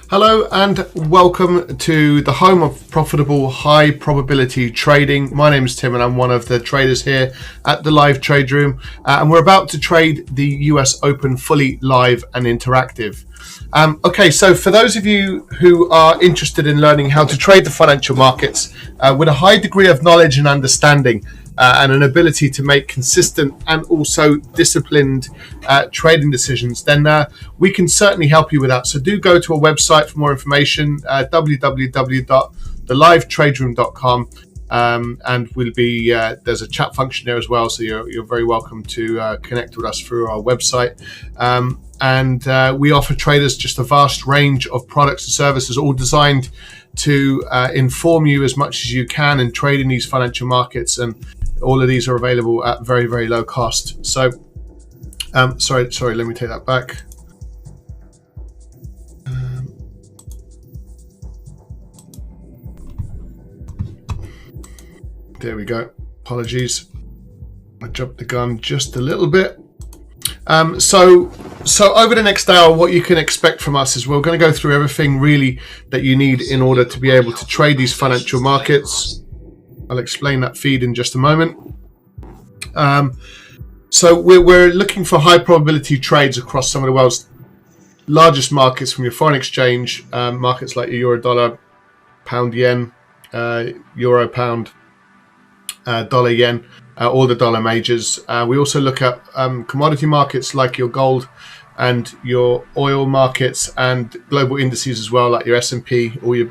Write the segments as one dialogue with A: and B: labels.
A: Hello and welcome to the home of profitable high probability trading. My name is Tim and I'm one of the traders here at the live trade room, and we're about to trade the US Open fully live and interactive. Okay, so for those of you who are interested in learning how to trade the financial markets with a high degree of knowledge and understanding, and an ability to make consistent and also disciplined trading decisions, then we can certainly help you with that. So do go to our website for more information, www.thelivetraderoom.com, and we'll be there's a chat function there as well, so you're very welcome to connect with us through our website. And we offer traders just a vast range of products and services, all designed to inform you as much as you can in trading these financial markets, and all of these are available at very, very low cost. So, sorry, let me take that back. There we go. Apologies, I jumped the gun just a little bit. So over the next hour, what you can expect from us is we're going to go through everything really that you need in order to be able to trade these financial markets. I'll explain that feed in just a moment. So we're looking for high probability trades across some of the world's largest markets, from your foreign exchange markets like your euro dollar, pound yen, euro pound, dollar yen, all the dollar majors. We also look at commodity markets like your gold and your oil markets, and global indices as well, like your S&P, all your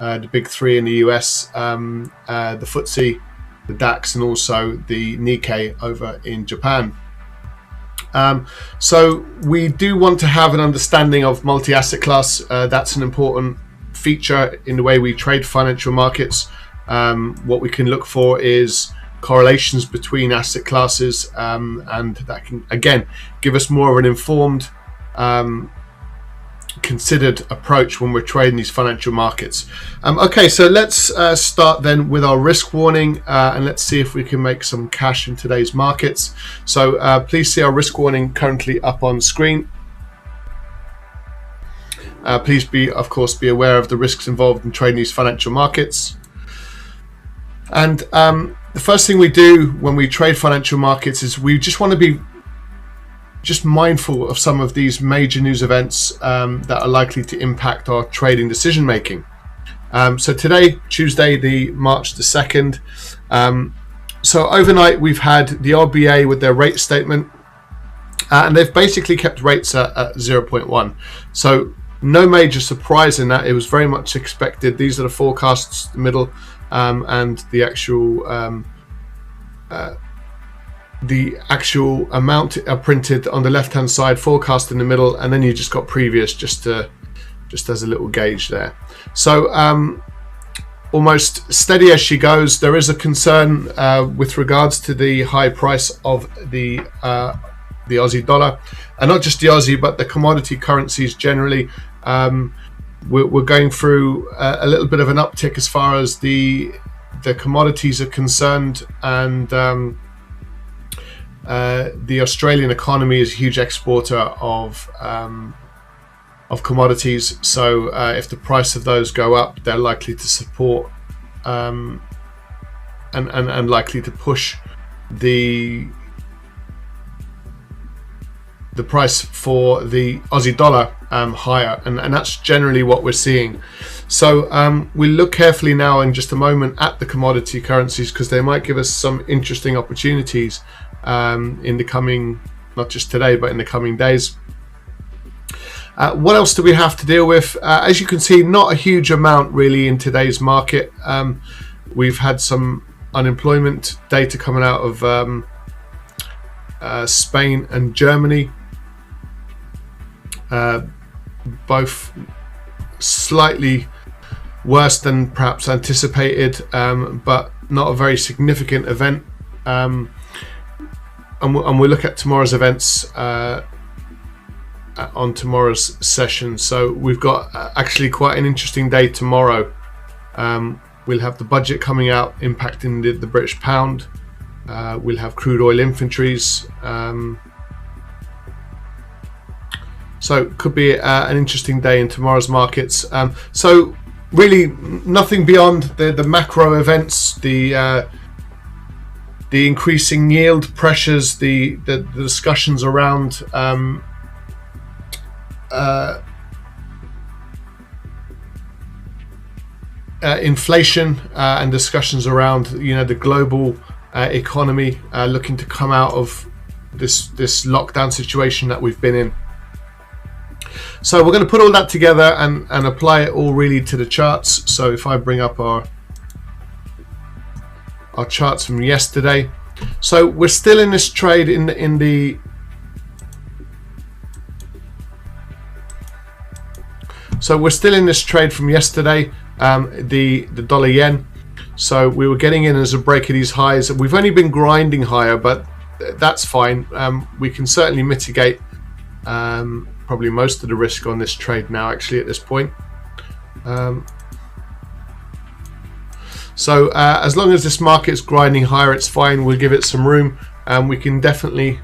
A: the big three in the US, the FTSE, the DAX, and also the Nikkei over in Japan. So we do want to have an understanding of multi-asset class. That's an important feature in the way we trade financial markets. What we can look for is correlations between asset classes, and that can again give us more of an informed, considered approach when we're trading these financial markets. Okay, so let's start then with our risk warning, and let's see if we can make some cash in today's markets. So please see our risk warning currently up on screen. Please of course be aware of the risks involved in trading these financial markets. And the first thing we do when we trade financial markets is we just want to be mindful of some of these major news events that are likely to impact our trading decision making. So today, Tuesday, the March the 2nd. So overnight we've had the RBA with their rate statement, and they've basically kept rates at 0.1. So no major surprise in that. It was very much expected. These are the forecasts, the middle, and the actual amount are printed on the left hand side, forecast in the middle, and then you just got previous just as a little gauge there. So almost steady as she goes. There is a concern with regards to the high price of the Aussie dollar, and not just the Aussie but the commodity currencies generally. We're going through a little bit of an uptick as far as the commodities are concerned, and the Australian economy is a huge exporter of commodities. So if the price of those go up, they're likely to support and likely to push the price for the Aussie dollar higher, and that's generally what we're seeing. So we'll look carefully now in just a moment at the commodity currencies, because they might give us some interesting opportunities in the coming, not just today, but in the coming days. What else do we have to deal with? As you can see, not a huge amount really in today's market. We've had some unemployment data coming out of Spain and Germany. Both slightly worse than perhaps anticipated, but not a very significant event. And we'll look at tomorrow's events on tomorrow's session. So we've got actually quite an interesting day tomorrow. We'll have the budget coming out impacting the British pound. We'll have crude oil inventories. So it could be an interesting day in tomorrow's markets. So really nothing beyond the macro events, the increasing yield pressures, the discussions around inflation and discussions around the global economy looking to come out of this lockdown situation that we've been in. So we're going to put all that together and apply it all really to the charts. So if I bring up our charts from yesterday, so we're still in this trade in the so we're still in this trade from yesterday, the dollar yen. So we were getting in as a break of these highs. We've only been grinding higher, but that's fine. We can certainly mitigate probably most of the risk on this trade now, actually, at this point. So as long as this market's grinding higher, it's fine. We'll give it some room, and we can definitely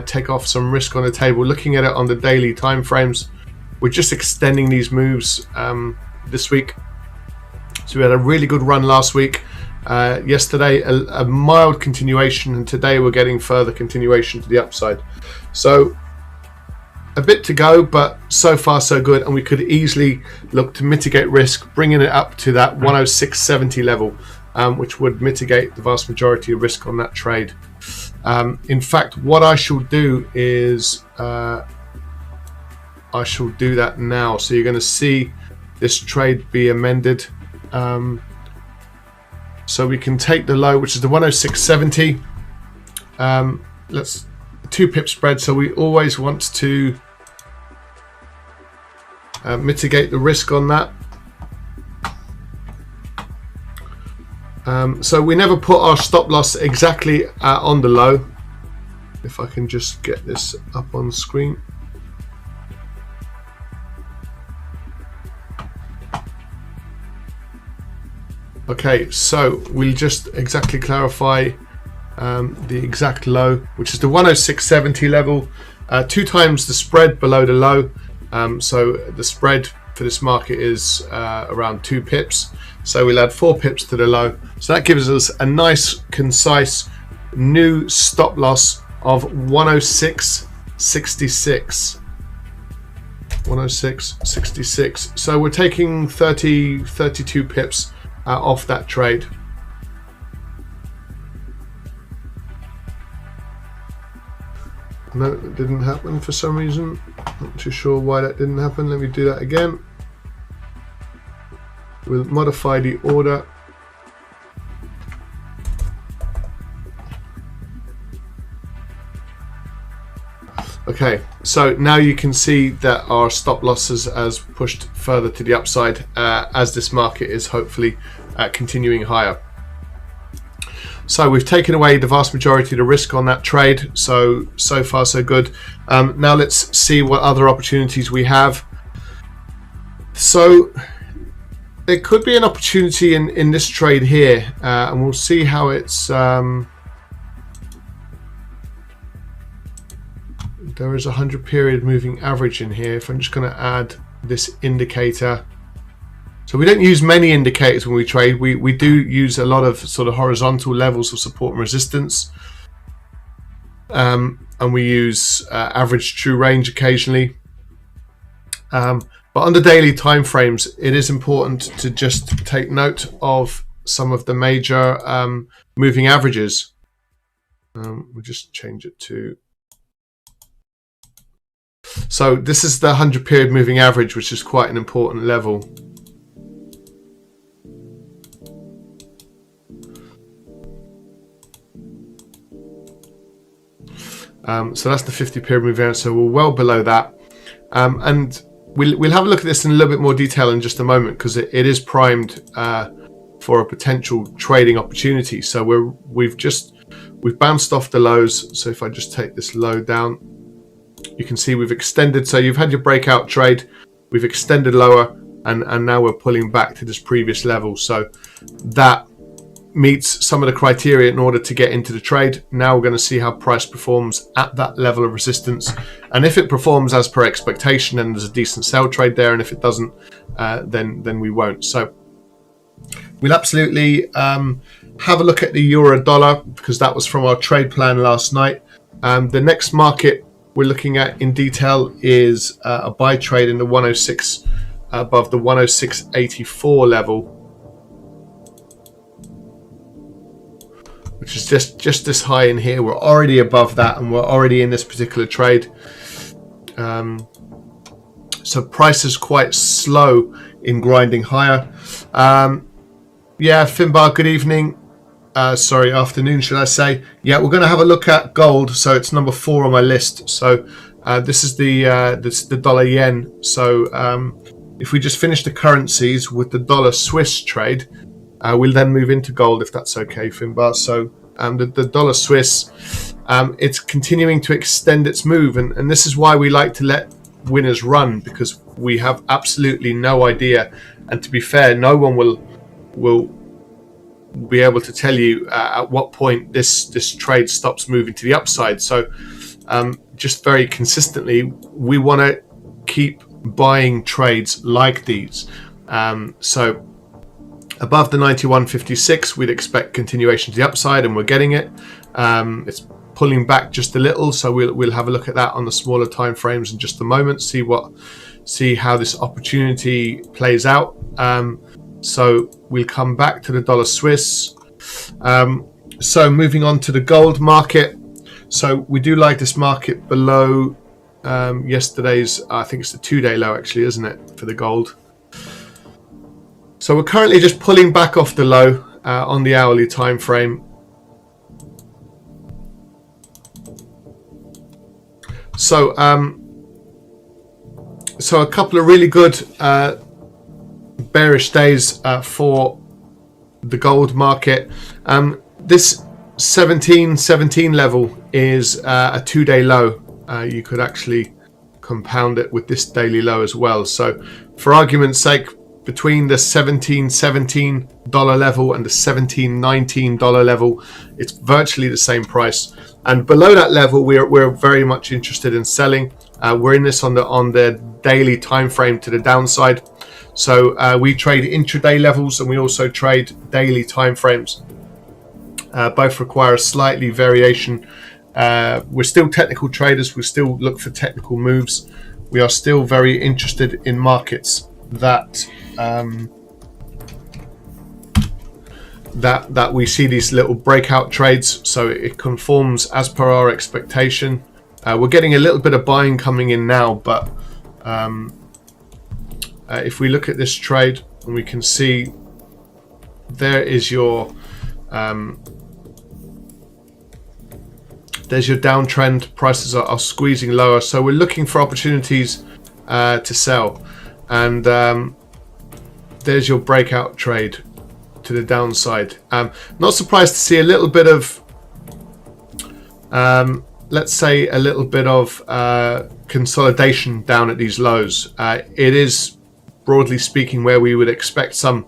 A: take off some risk on the table. Looking at it on the daily time frames, we're just extending these moves this week. So we had a really good run last week. Yesterday, a mild continuation, and today we're getting further continuation to the upside. So a bit to go, but so far so good, and we could easily look to mitigate risk, bringing it up to that 106.70 level, which would mitigate the vast majority of risk on that trade. In fact, what I shall do is I shall do that now. So you're going to see this trade be amended. So we can take the low, which is the 106.70. Let's 2 pip spread. So we always want to mitigate the risk on that. So we never put our stop loss exactly on the low. If I can just get this up on screen. Okay, so we'll just exactly clarify the exact low, which is the 106.70 level, 2 times the spread below the low. So the spread for this market is around 2 pips. So we'll add 4 pips to the low. So that gives us a nice, concise new stop loss of 106.66. 106.66. So we're taking 32 pips off that trade. No, it didn't happen for some reason. Not too sure why that didn't happen. Let me do that again. We'll modify the order. Okay, so now you can see that our stop losses has pushed further to the upside as this market is hopefully continuing higher. So we've taken away the vast majority of the risk on that trade. So far so good. Now let's see what other opportunities we have. So there could be an opportunity in this trade here, and we'll see how it's there is a 100 period moving average in here. If I'm just going to add this indicator. So we don't use many indicators when we trade. We do use a lot of sort of horizontal levels of support and resistance. And we use average true range occasionally. But on the daily time frames, it is important to just take note of some of the major moving averages. We'll just change it to... So this is the 100 period moving average, which is quite an important level. So that's the 50 period moving average, so we're well below that. And we'll have a look at this in a little bit more detail in just a moment, because it is primed for a potential trading opportunity. So we've bounced off the lows. So if I just take this low down, you can see we've extended. So you've had your breakout trade, we've extended lower, and now we're pulling back to this previous level. So that meets some of the criteria in order to get into the trade. Now we're going to see how price performs at that level of resistance, and if it performs as per expectation, then there's a decent sell trade there, and if it doesn't, then we won't. So we'll absolutely have a look at the euro dollar, because that was from our trade plan last night. The next market we're looking at in detail is a buy trade in the 106, above the 106.84 level, which is just this high in here. We're already above that, and we're already in this particular trade. So price is quite slow in grinding higher. Yeah, Finbar, good evening. Sorry, afternoon, should I say. Yeah, we're going to have a look at gold. So it's number 4 on my list. So this is the dollar yen. So if we just finish the currencies with the dollar Swiss trade, we'll then move into gold, if that's okay, Finbar. So the dollar Swiss, it's continuing to extend its move, and this is why we like to let winners run, because we have absolutely no idea. And to be fair, no one will be able to tell you at what point this trade stops moving to the upside. So just very consistently, we want to keep buying trades like these. So above the 91.56, we'd expect continuation to the upside, and we're getting it. It's pulling back just a little, so we'll have a look at that on the smaller time frames in just a moment. See how this opportunity plays out. So we'll come back to the dollar Swiss. So moving on to the gold market. So we do like this market below yesterday's, I think it's the 2-day low actually, isn't it, for the gold? So we're currently just pulling back off the low on the hourly time frame. So so a couple of really good bearish days for the gold market. This 1717 level is a 2-day low. You could actually compound it with this daily low as well. So for argument's sake, between the $17.17 level and the $17.19 level, it's virtually the same price. And below that level, we're very much interested in selling. We're in this on the daily time frame to the downside. So we trade intraday levels, and we also trade daily time frames. Both require a slightly variation. We're still technical traders. We still look for technical moves. We are still very interested in markets that that we see these little breakout trades, so it conforms as per our expectation. We're getting a little bit of buying coming in now, but if we look at this trade, and we can see there is your there's your downtrend. Prices are squeezing lower, so we're looking for opportunities to sell. And there's your breakout trade to the downside. Not surprised to see a little bit of, let's say, a little bit of consolidation down at these lows. It is, broadly speaking, where we would expect some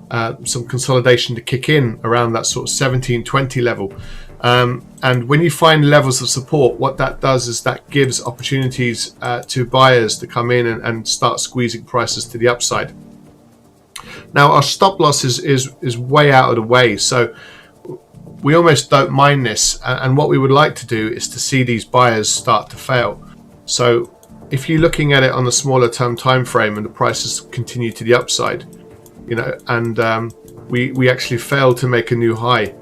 A: consolidation to kick in around that sort of 1720 level. And when you find levels of support, what that does is that gives opportunities to buyers to come in and start squeezing prices to the upside. Now our stop loss is way out of the way, so we almost don't mind this. And what we would like to do is to see these buyers start to fail. So if you're looking at it on a smaller term time frame and the prices continue to the upside, you know, and we actually fail to make a new high,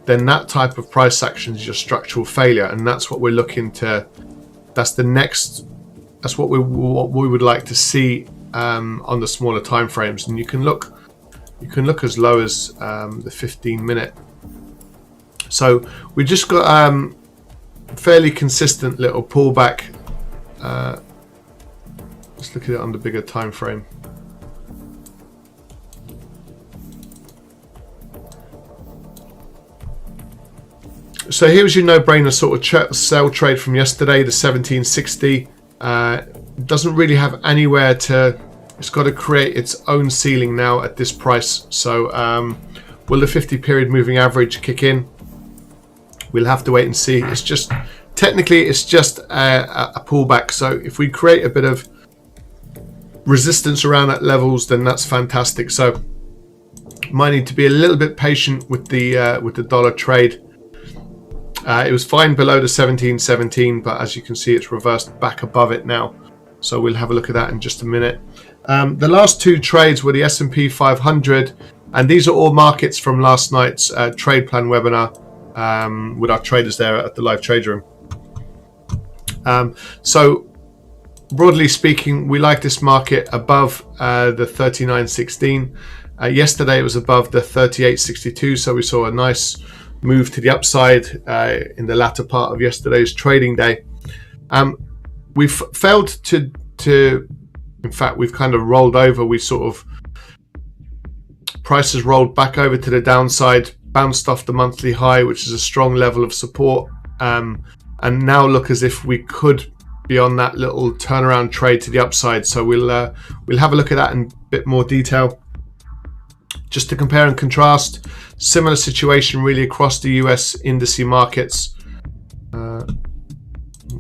A: then that type of price action is your structural failure, and that's what we're looking to. That's what we would like to see on the smaller time frames. And you can look as low as the 15-minute. So we just got fairly consistent little pullback. Let's look at it on the bigger time frame. So here's your no-brainer sort of sell trade from yesterday, the 1760. Doesn't really have anywhere to. It's got to create its own ceiling now at this price. So Will the 50 period moving average kick in? We'll have to wait and see. It's just technically it's just a pullback. So if we create a bit of resistance around at levels, then that's fantastic. So might need to be a little bit patient with the dollar trade. It was fine below the 17.17, but as you can see, it's reversed back above it now. So we'll have a look at that in just a minute. The last two trades were the S&P 500, and these are all markets from last night's trade plan webinar with our traders there at the live trade room. So broadly speaking, we like this market above the 39.16. Yesterday it was above the 38.62, so we saw a nice move to the upside in the latter part of yesterday's trading day. We've failed to in fact, we've kind of rolled over. We sort of, prices rolled back over to the downside, bounced off the monthly high, which is a strong level of support, and now look as if we could be on that little turnaround trade to the upside. So we'll have a look at that in a bit more detail. Just to compare and contrast, similar situation really across the US indices markets.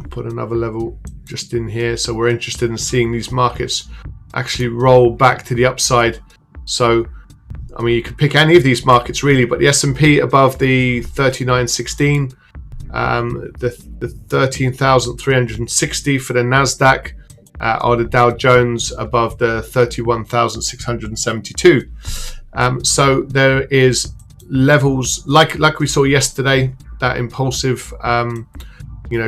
A: Put another level just in here. So we're interested in seeing these markets actually roll back to the upside. So, I mean, you could pick any of these markets really, but the S&P above the 39.16, the 13,360 for the NASDAQ, or the Dow Jones above the 31,672. So there is levels like we saw yesterday, that impulsive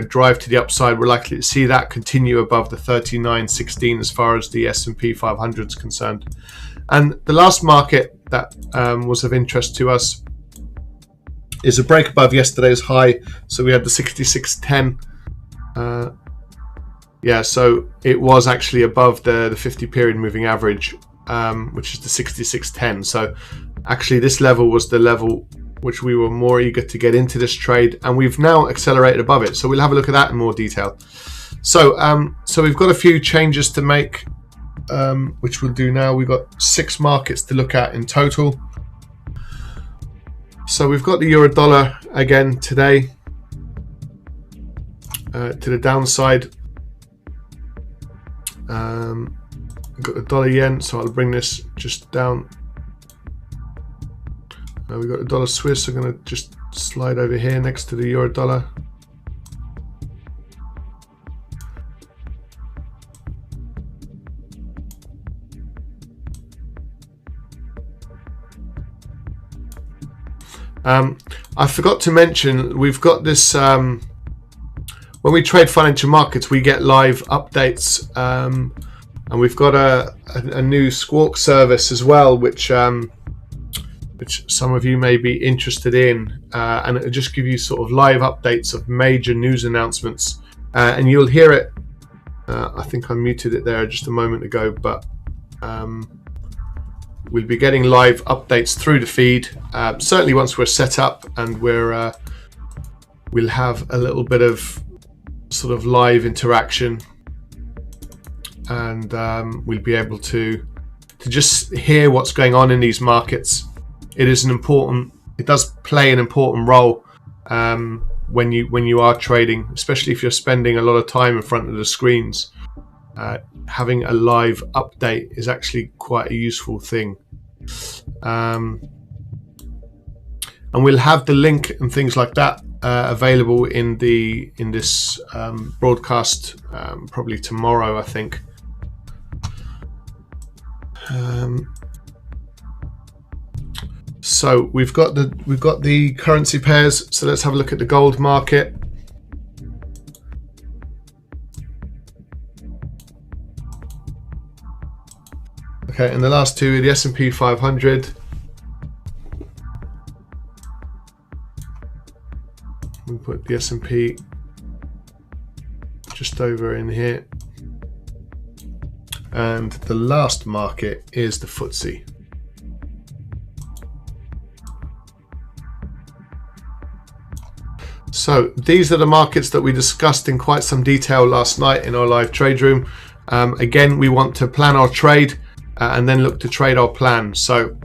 A: drive to the upside. We're likely to see that continue above the 39.16 as far as the S&P 500 is concerned. And the last market that was of interest to us is a break above yesterday's high. So we had the 66.10. So it was actually above the 50 period moving average, which is the 66.10. So actually this level was the level which we were more eager to get into this trade, and we've now accelerated above it. So we'll have a look at that in more detail. So we've got a few changes to make, which we'll do now. We've got 6 markets to look at in total. So we've got the euro dollar again today to the downside. We've got the dollar yen, so I'll bring this just down. We've got the dollar Swiss. I'm going to just slide over here next to the euro dollar. I forgot to mention, we've got this, when we trade financial markets, we get live updates, and we've got a new Squawk service as well, which some of you may be interested in, and it'll just give you sort of live updates of major news announcements, and you'll hear it. I think I muted it there just a moment ago, but we'll be getting live updates through the feed, certainly once we're set up and we'll have a little bit of sort of live interaction, and we'll be able to just hear what's going on in these markets. It does play an important role when you are trading, especially if you're spending a lot of time in front of the screens. Having a live update is actually quite a useful thing. And we'll have the link and things like that available in this broadcast probably tomorrow, I think. So we've got the currency pairs. So let's have a look at the gold market. Okay, and the last two are the S&P 500. We put the S&P just over in here. And the last market is the FTSE. So these are the markets that we discussed in quite some detail last night in our live trade room. Again, we want to plan our trade and then look to trade our plan. So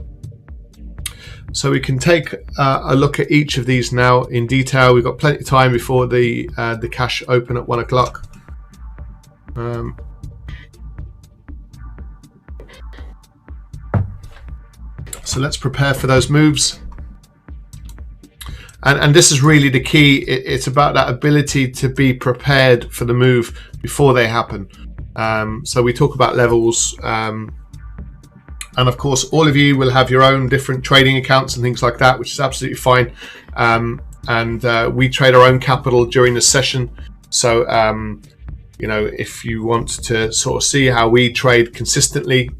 A: So we can take a look at each of these now in detail. We've got plenty of time before the cash open at 1 o'clock. So let's prepare for those moves. And this is really the key. It's about that ability to be prepared for the move before they happen. So we talk about levels. And of course, all of you will have your own different trading accounts and things like that, which is absolutely fine. We trade our own capital during the session. So, if you want to sort of see how we trade consistently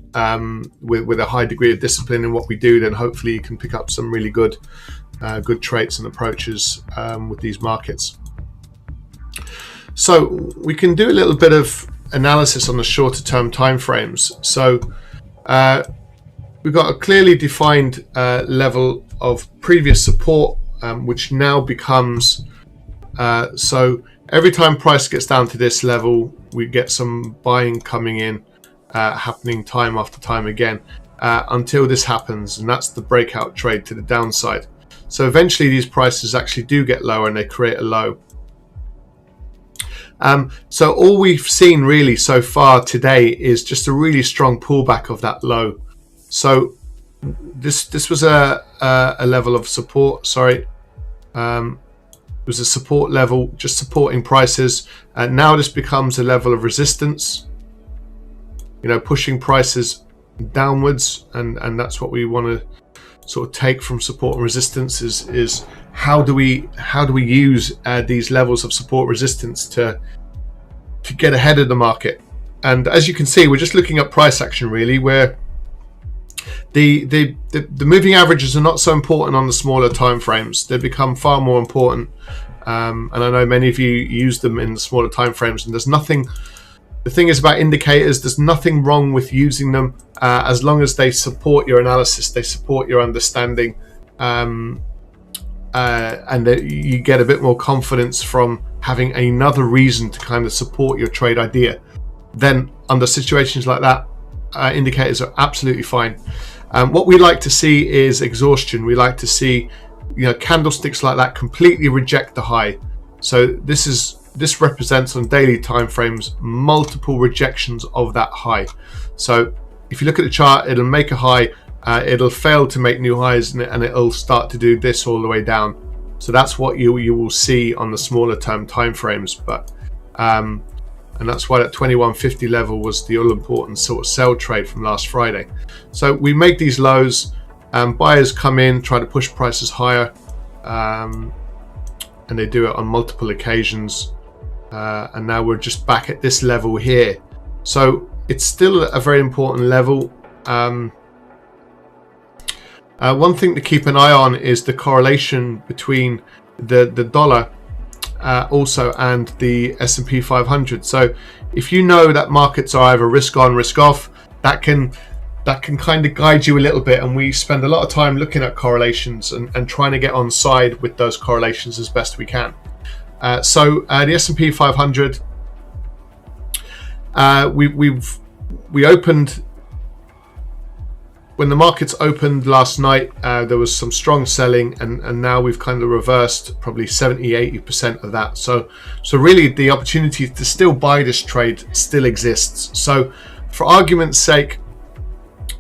A: with a high degree of discipline in what we do, then hopefully you can pick up some really good traits and approaches with these markets. So we can do a little bit of analysis on the shorter term timeframes. So we've got a clearly defined level of previous support, which now becomes so every time price gets down to this level, we get some buying coming in, happening time after time again, until this happens, and that's the breakout trade to the downside. So eventually these prices actually do get lower and they create a low. So all we've seen really so far today is just a really strong pullback of that low. So this was a level of support. It was a support level, just supporting prices, and now this becomes a level of resistance, pushing prices downwards, and that's what we want to sort of take from support and resistance is how do we use these levels of support resistance to get ahead of the market. And as you can see, we're just looking at price action really, where the moving averages are not so important on the smaller time frames. They become far more important, and I know many of you use them in the smaller time frames, and there's nothing. The thing is about indicators, there's nothing wrong with using them as long as they support your analysis, they support your understanding, and that you get a bit more confidence from having another reason to kind of support your trade idea. Then under situations like that, indicators are absolutely fine. What we like to see is exhaustion. We like to see candlesticks like that completely reject the high. So this represents on daily time frames multiple rejections of that high. So if you look at the chart, it'll make a high, it'll fail to make new highs, and it'll start to do this all the way down. So that's what you will see on the smaller term time frames. But and that's why that 2150 level was the all important sort of sell trade from last Friday. So we make these lows, buyers come in, try to push prices higher, and they do it on multiple occasions. And now we're just back at this level here. So it's still a very important level. One thing to keep an eye on is the correlation between the dollar also and the S&P 500. So if you know that markets are either risk on, risk off, that can kind of guide you a little bit, and we spend a lot of time looking at correlations and trying to get on side with those correlations as best we can. So the S&P 500, we opened when the markets opened last night. There was some strong selling, and now we've kind of reversed probably 70-80% of that. So really the opportunity to still buy this trade still exists. So for argument's sake,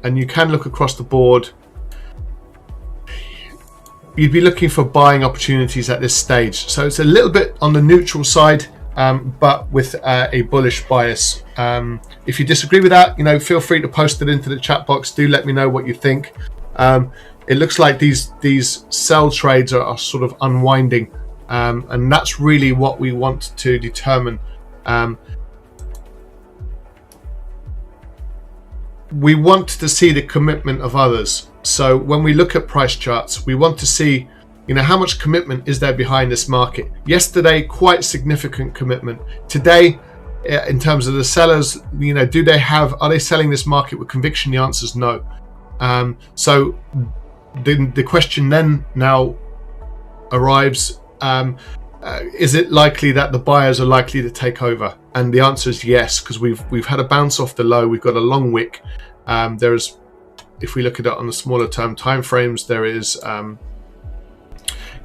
A: and you can look across the board, you'd be looking for buying opportunities at this stage. So it's a little bit on the neutral side, but with a bullish bias. If you disagree with that, feel free to post it into the chat box. Do let me know what you think. It looks like these sell trades are sort of unwinding, and that's really what we want to determine. We want to see the commitment of others. So when we look at price charts, we want to see, how much commitment is there behind this market. Yesterday, quite significant commitment. Today, in terms of the sellers, are they selling this market with conviction? The answer is no. So the question then now arrives, is it likely that the buyers are likely to take over? And the answer is yes, because we've had a bounce off the low. We've got a long wick. There's if we look at it on the smaller term time frames, there is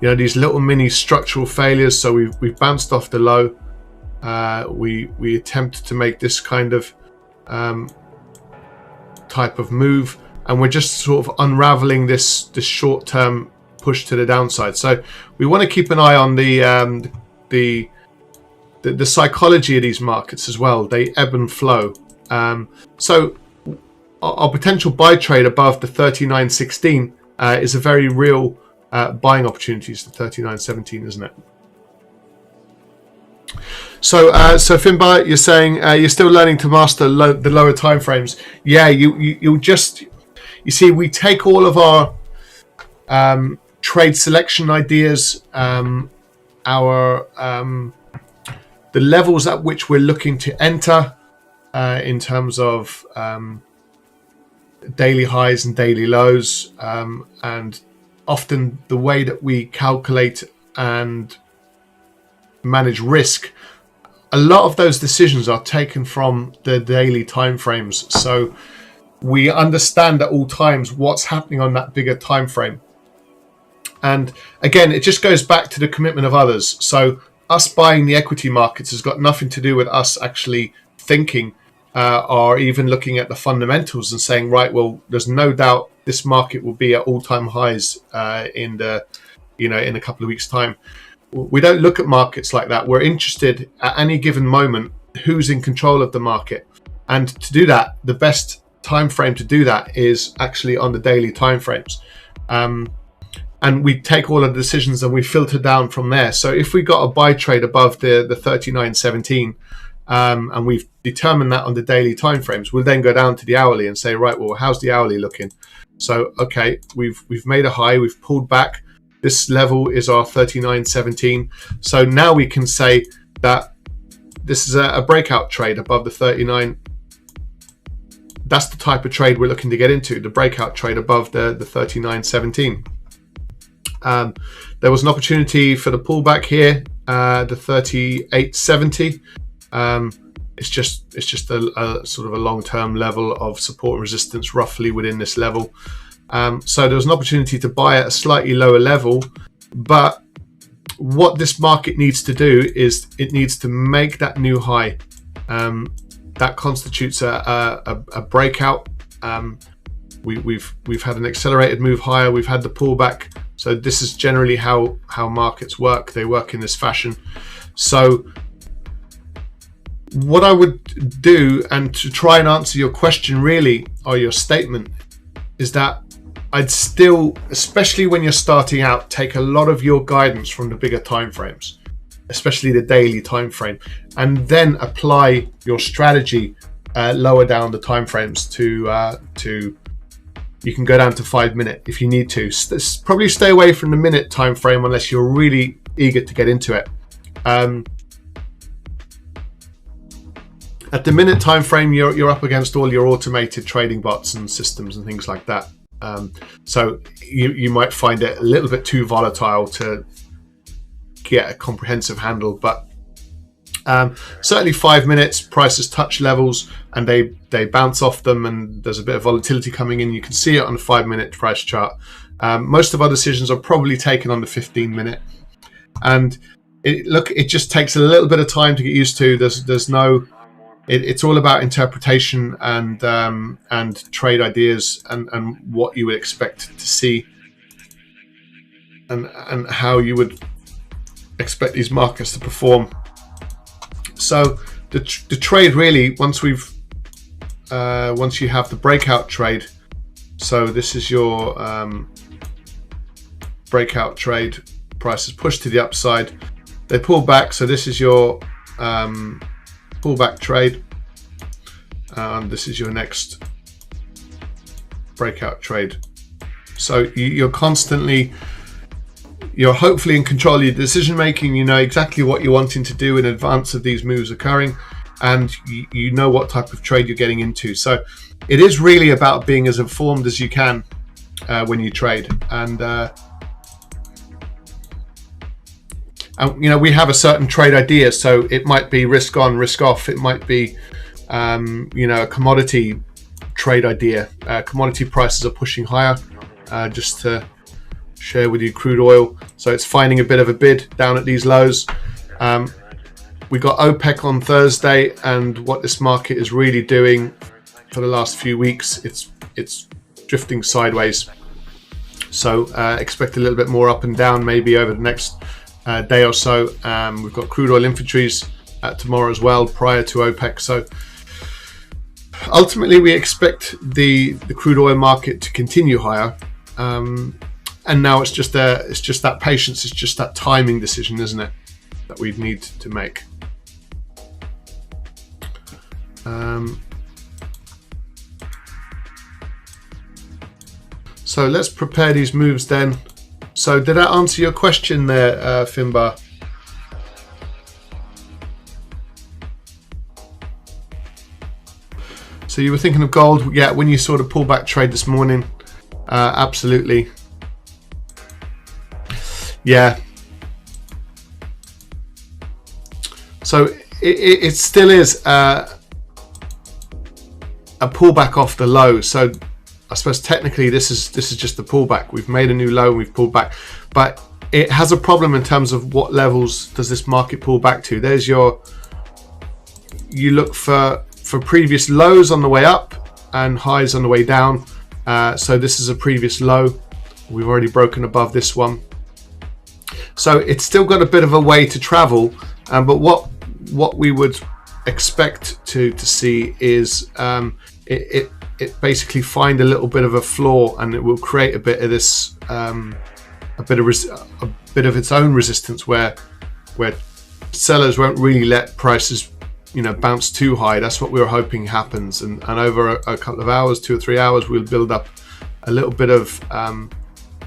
A: these little mini structural failures. So we've bounced off the low. We attempt to make this kind of type of move, and we're just sort of unraveling this short term push to the downside. So we want to keep an eye on the psychology of these markets as well. They ebb and flow. So our potential buy trade above the 39.16 is a very real buying opportunity. It's the 39.17, isn't it? So Finbar, you're saying you're still learning to master the lower time frames. Yeah, you see, we take all of our trade selection ideas, the levels at which we're looking to enter in terms of daily highs and daily lows, and often the way that we calculate and manage risk. A lot of those decisions are taken from the daily time frames, so we understand at all times what's happening on that bigger time frame. And again, it just goes back to the commitment of others. So us buying the equity markets has got nothing to do with us actually thinking or even looking at the fundamentals and saying, right, well, there's no doubt this market will be at all-time highs in a couple of weeks' time. We don't look at markets like that. We're interested at any given moment who's in control of the market, and to do that, the best time frame to do that is actually on the daily time frames. And we take all of the decisions and we filter down from there. So if we got a buy trade above the 39.17, and we've determined that on the daily time frames, we'll then go down to the hourly and say, right, well, how's the hourly looking? So okay, we've made a high, we've pulled back. This level is our 39.17. So now we can say that this is a breakout trade above the 39. That's the type of trade we're looking to get into, the breakout trade above the 39.17. There was an opportunity for the pullback here, the 38.70. It's just a sort of a long-term level of support and resistance roughly within this level. So there was an opportunity to buy at a slightly lower level, but what this market needs to do is it needs to make that new high. That constitutes a breakout. We've had an accelerated move higher. We've had the pullback. So this is generally how markets work. They work in this fashion. So what I would do, and to try and answer your question really, or your statement, is that I'd still, especially when you're starting out, take a lot of your guidance from the bigger time frames, especially the daily time frame, and then apply your strategy lower down the time frames to you can go down to 5 minute if you need to. Probably stay away from the minute time frame unless you're really eager to get into it. At the minute time frame, you're up against all your automated trading bots and systems and things like that. So you might find it a little bit too volatile to get a comprehensive handle, but certainly 5 minutes, prices touch levels and they bounce off them, and there's a bit of volatility coming in. You can see it on the 5 minute price chart. Most of our decisions are probably taken on the 15 minute, and it just takes a little bit of time to get used to. There's no, it's all about interpretation and trade ideas and what you would expect to see and how you would expect these markets to perform. So the trade really, once you have the breakout trade, so this is your breakout trade, prices push to the upside, they pull back, so this is your pullback trade, and this is your next breakout trade. So you're hopefully in control of your decision making. You know exactly what you're wanting to do in advance of these moves occurring, and you know what type of trade you're getting into. So it is really about being as informed as you can when you trade, and you know, we have a certain trade idea, so it might be risk on, risk off. It might be you know, a commodity trade idea. Commodity prices are pushing higher. Just to share with you, crude oil, so it's finding a bit of a bid down at these lows. We got OPEC on Thursday, and what this market is really doing for the last few weeks, it's drifting sideways. So expect a little bit more up and down maybe over the next day or so. We've got crude oil inventories tomorrow as well, prior to OPEC. So ultimately, we expect the crude oil market to continue higher. And now it's just that patience, it's just that timing decision, isn't it, that we need to make. So let's prepare these moves then. So did that answer your question there, Finbar? So you were thinking of gold? Yeah, when you saw the pullback trade this morning, absolutely. Yeah. So it still is a pullback off the low. So I suppose technically this is just the pullback. We've made a new low and we've pulled back, but it has a problem in terms of what levels does this market pull back to. There's you look for previous lows on the way up and highs on the way down. So this is a previous low. We've already broken above this one. So it's still got a bit of a way to travel, but what we would expect to see is it basically find a little bit of a floor, and it will create a bit of this a bit of its own resistance where sellers won't really let prices bounce too high. That's what we were hoping happens, and over a couple of hours, 2 or 3 hours, we'll build up a little bit of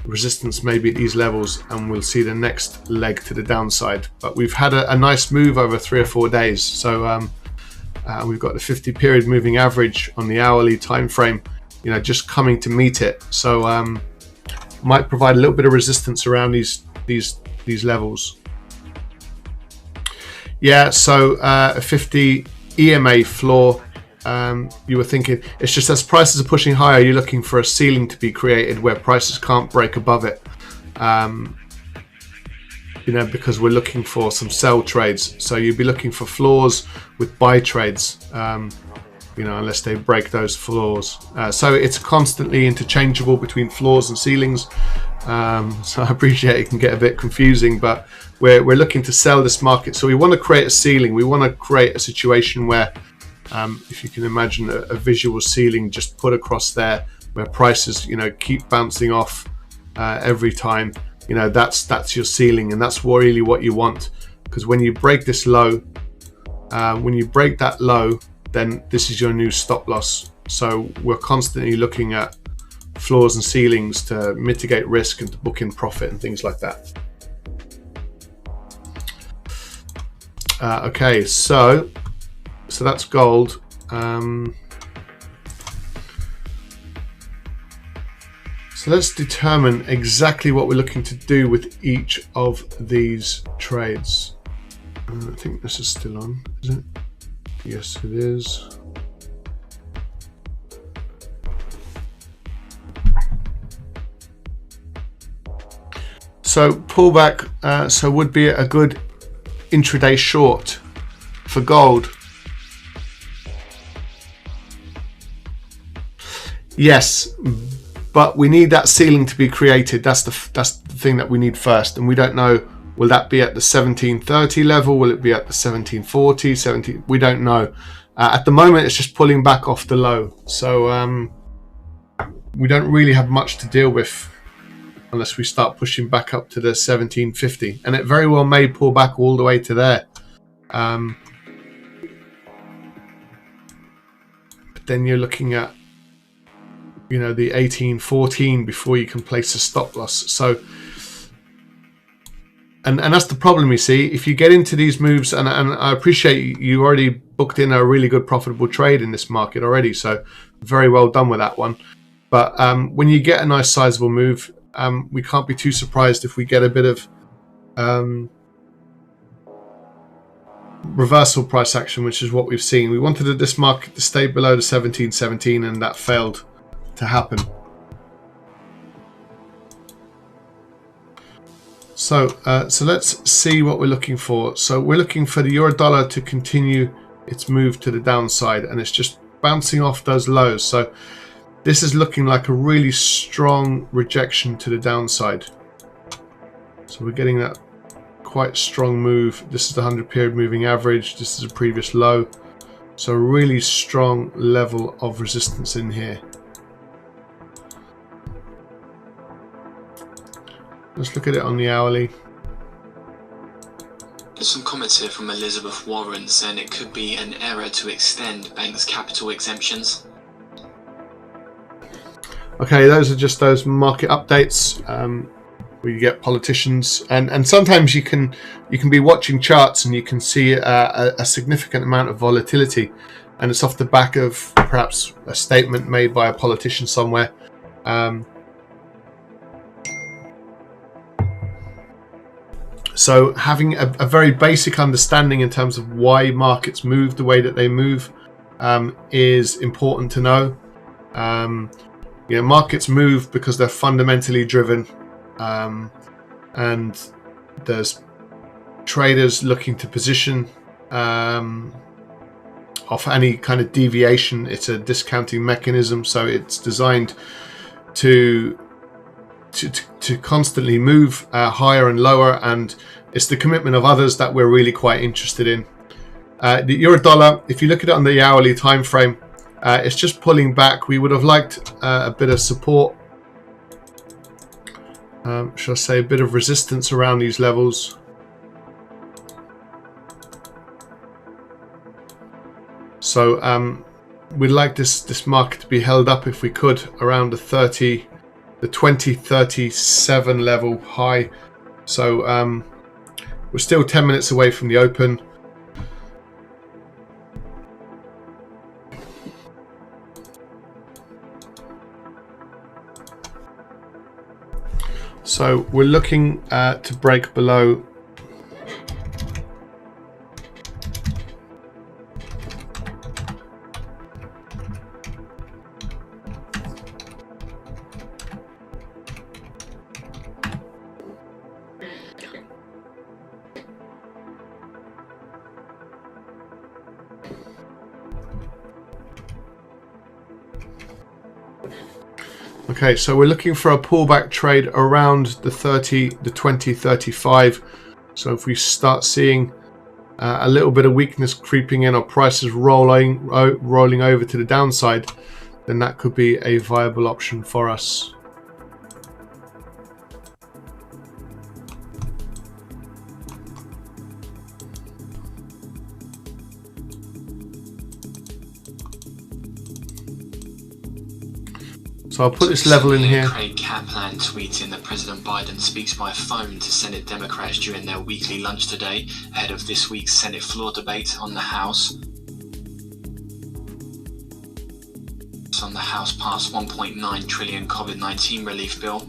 A: resistance maybe at these levels, and we'll see the next leg to the downside. But we've had a nice move over 3 or 4 days. So we've got the 50 period moving average on the hourly time frame, just coming to meet it. So might provide a little bit of resistance around these levels. Yeah, so a 50 EMA floor. You were thinking it's just as prices are pushing higher, you're looking for a ceiling to be created where prices can't break above it. Because we're looking for some sell trades. So you'd be looking for floors with buy trades, unless they break those floors. So it's constantly interchangeable between floors and ceilings. So I appreciate it can get a bit confusing, but we're looking to sell this market. So we want to create a ceiling. We want to create a situation where, if you can imagine a visual ceiling just put across there, where prices, keep bouncing off every time. That's your ceiling, and that's really what you want. Because when you break this low, when you break that low, then this is your new stop loss. So we're constantly looking at floors and ceilings to mitigate risk and to book in profit and things like that. Okay, so that's gold. So let's determine exactly what we're looking to do with each of these trades. I think this is still on, is it? Yes, it is. So pullback, so would be a good intraday short for gold. Yes, but we need that ceiling to be created. That's the thing that we need first, and we don't know. Will that be at the 1730 level? Will it be at the 1740, 17? We don't know. At the moment, it's just pulling back off the low. So we don't really have much to deal with unless we start pushing back up to the 1750, and it very well may pull back all the way to there. But then you're looking at the 1814 before you can place a stop loss. So and that's the problem, you see. If you get into these moves, and I appreciate you already booked in a really good profitable trade in this market already, so very well done with that one. But when you get a nice sizable move, we can't be too surprised if we get a bit of reversal price action, which is what we've seen. We wanted this market to stay below the 1717, and that failed to happen. So let's see what we're looking for. So we're looking for the euro dollar to continue its move to the downside, and it's just bouncing off those lows. So this is looking like a really strong rejection to the downside. So we're getting that quite strong move. This is the 100 period moving average. This is a previous low. So a really strong level of resistance in here. Let's look at it on the hourly.
B: There's some comments here from Elizabeth Warren saying it could be an error to extend banks' capital exemptions.
A: Okay, those are just those market updates where you get politicians, and sometimes you can be watching charts and you can see a significant amount of volatility, and it's off the back of perhaps a statement made by a politician somewhere. So having a very basic understanding in terms of why markets move the way that they move is important to know. You know, markets move because they're fundamentally driven, and there's traders looking to position off any kind of deviation. It's a discounting mechanism, so it's designed to constantly move higher and lower, and it's the commitment of others that we're really quite interested in. The euro dollar, if you look at it on the hourly time frame, it's just pulling back. We would have liked a bit of support, shall I say, a bit of resistance around these levels. So we'd like this market to be held up if we could around the 2037 level high. So we're still 10 minutes away from the open. So we're looking to break below Okay, so we're looking for a pullback trade around the 2035. So if we start seeing a little bit of weakness creeping in, or prices rolling over to the downside, then that could be a viable option for us. So I'll put this level in here.
B: Craig Kaplan tweeting that President Biden speaks by phone to Senate Democrats during their weekly lunch today, ahead of this week's Senate floor debate on the House. On the House passed $1.9 trillion COVID-19 relief bill.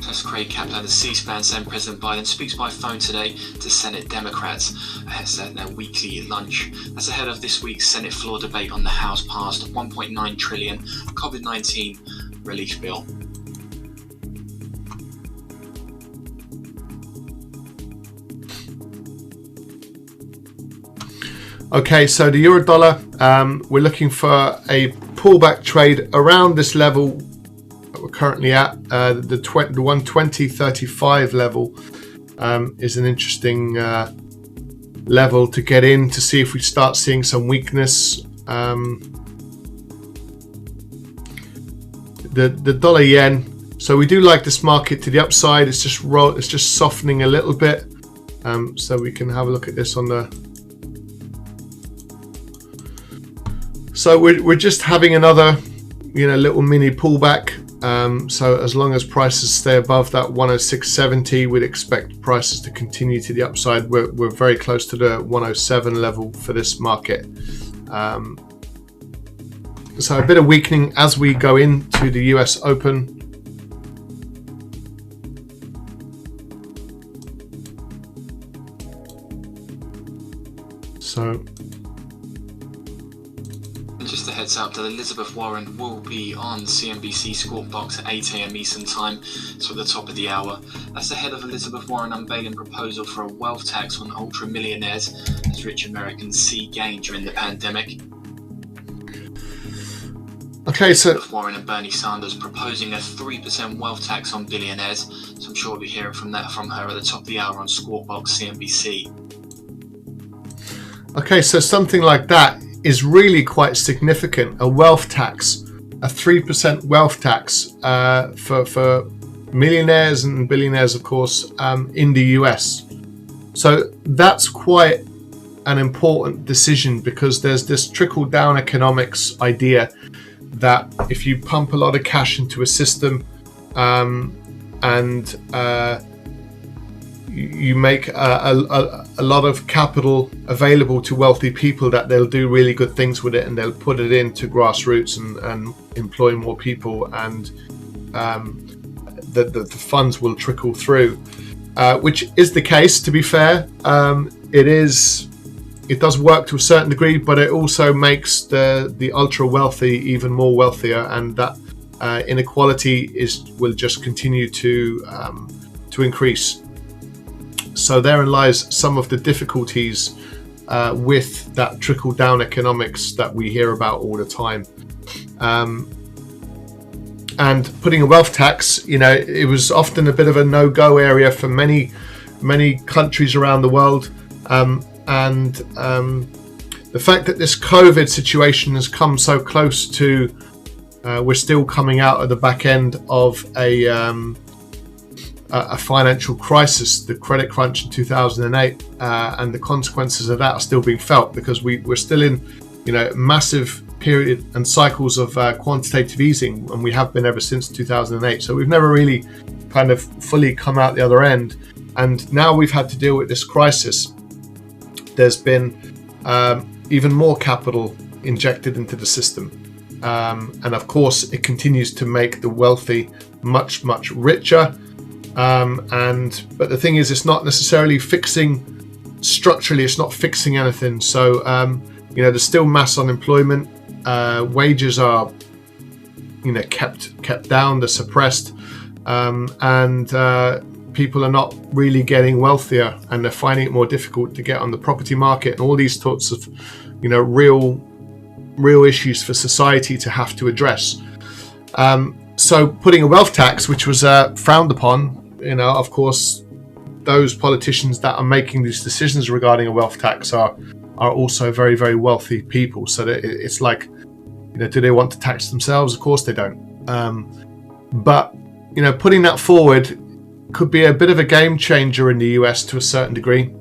B: That's Craig Kaplan, the C-SPAN, saying President Biden speaks by phone today to Senate Democrats at their weekly lunch. That's ahead of this week's Senate floor debate on the House passed $1.9 trillion COVID-19 relief bill.
A: Okay, so the euro dollar, we're looking for a pullback trade around this level that we're currently at. The 120.35 level is an interesting level to get in to see if we start seeing some weakness. The dollar yen, so we do like this market to the upside. It's just softening a little bit, so we can have a look at this on the. So we're just having another, little mini pullback. So as long as prices stay above that 106.70, we'd expect prices to continue to the upside. We're very close to the 107 level for this market. So a bit of weakening as we go into the US Open. So.
B: And just a heads up that Elizabeth Warren will be on CNBC Squawk Box at 8 AM Eastern Time, so at the top of the hour. That's ahead of Elizabeth Warren unveiling proposal for a wealth tax on ultra millionaires as rich Americans see gain during the pandemic.
A: Okay, so
B: Elizabeth Warren and Bernie Sanders proposing a 3% wealth tax on billionaires, so I'm sure we'll be hearing from her at the top of the hour on Squawk Box CNBC.
A: Okay, so something like that is really quite significant. A wealth tax, a 3% wealth tax for millionaires and billionaires, of course, in the US. So that's quite an important decision, because there's this trickle-down economics idea that if you pump a lot of cash into a system and you make a lot of capital available to wealthy people, that they'll do really good things with it, and they'll put it into grassroots and employ more people, and the funds will trickle through, which is the case, to be fair. It does work to a certain degree, but it also makes the ultra wealthy even more wealthier, and that inequality will just continue to increase. So therein lies some of the difficulties with that trickle-down economics that we hear about all the time. And putting a wealth tax, it was often a bit of a no-go area for many countries around the world. And the fact that this COVID situation has come so close to, we're still coming out at the back end of a financial crisis, the credit crunch in 2008, and the consequences of that are still being felt, because we're still in, massive period and cycles of quantitative easing, and we have been ever since 2008. So we've never really kind of fully come out the other end, and now we've had to deal with this crisis. There's been even more capital injected into the system, and of course it continues to make the wealthy much richer. But the thing is, it's not necessarily fixing structurally. It's not fixing anything. So there's still mass unemployment. Wages are kept down. They're suppressed, and people are not really getting wealthier, and they're finding it more difficult to get on the property market, and all these sorts of real issues for society to have to address. So putting a wealth tax, which was frowned upon, of course, those politicians that are making these decisions regarding a wealth tax are also very, very wealthy people. So that it's like, do they want to tax themselves? Of course they don't. But putting that forward could be a bit of a game changer in the US to a certain degree.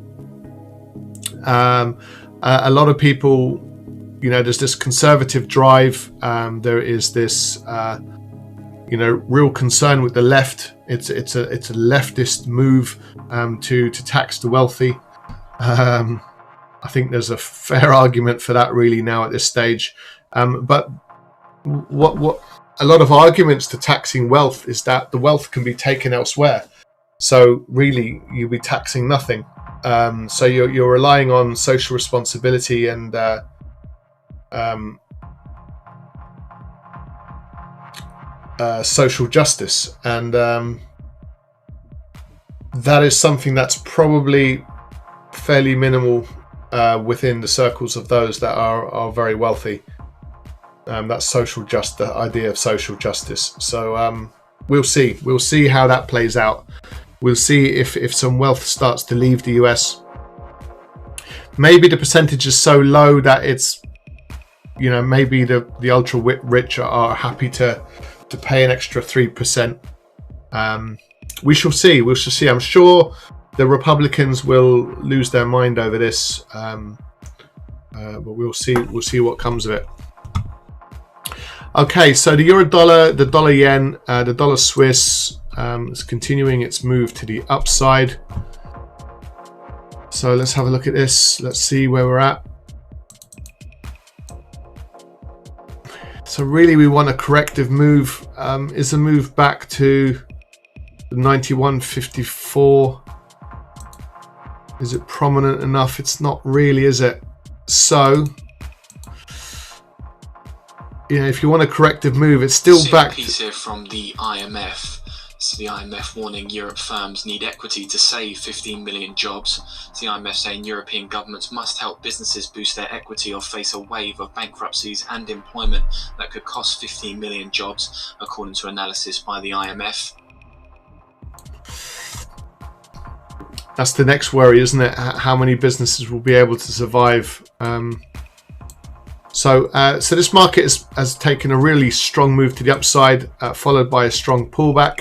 A: A lot of people, there's this conservative drive. There is this real concern with the left. It's a leftist move to tax the wealthy. I think there's a fair argument for that really now at this stage. But what a lot of arguments to taxing wealth is that the wealth can be taken elsewhere. So really, you'll be taxing nothing. So you're relying on social responsibility and social justice, and that is something that's probably fairly minimal within the circles of those that are very wealthy. That's the idea of social justice. So we'll see how that plays out. We'll see if some wealth starts to leave the US. Maybe the percentage is so low that it's, maybe the ultra rich are happy to pay an extra 3%. We shall see. I'm sure the Republicans will lose their mind over this, but we'll see what comes of it. Okay, so the euro dollar, the dollar yen, the dollar Swiss is continuing its move to the upside. So let's have a look at this. Let's see where we're at. So really we want a corrective move. Is a move back to 91.54. Is it prominent enough? It's not really, is it? So, if you want a corrective move, it's still back.
B: A piece here from the IMF. So the IMF warning Europe firms need equity to save 15 million jobs. So the IMF saying European governments must help businesses boost their equity or face a wave of bankruptcies and employment that could cost 15 million jobs, according to analysis by the IMF.
A: That's the next worry, isn't it? How many businesses will be able to survive? So this market has taken a really strong move to the upside, followed by a strong pullback.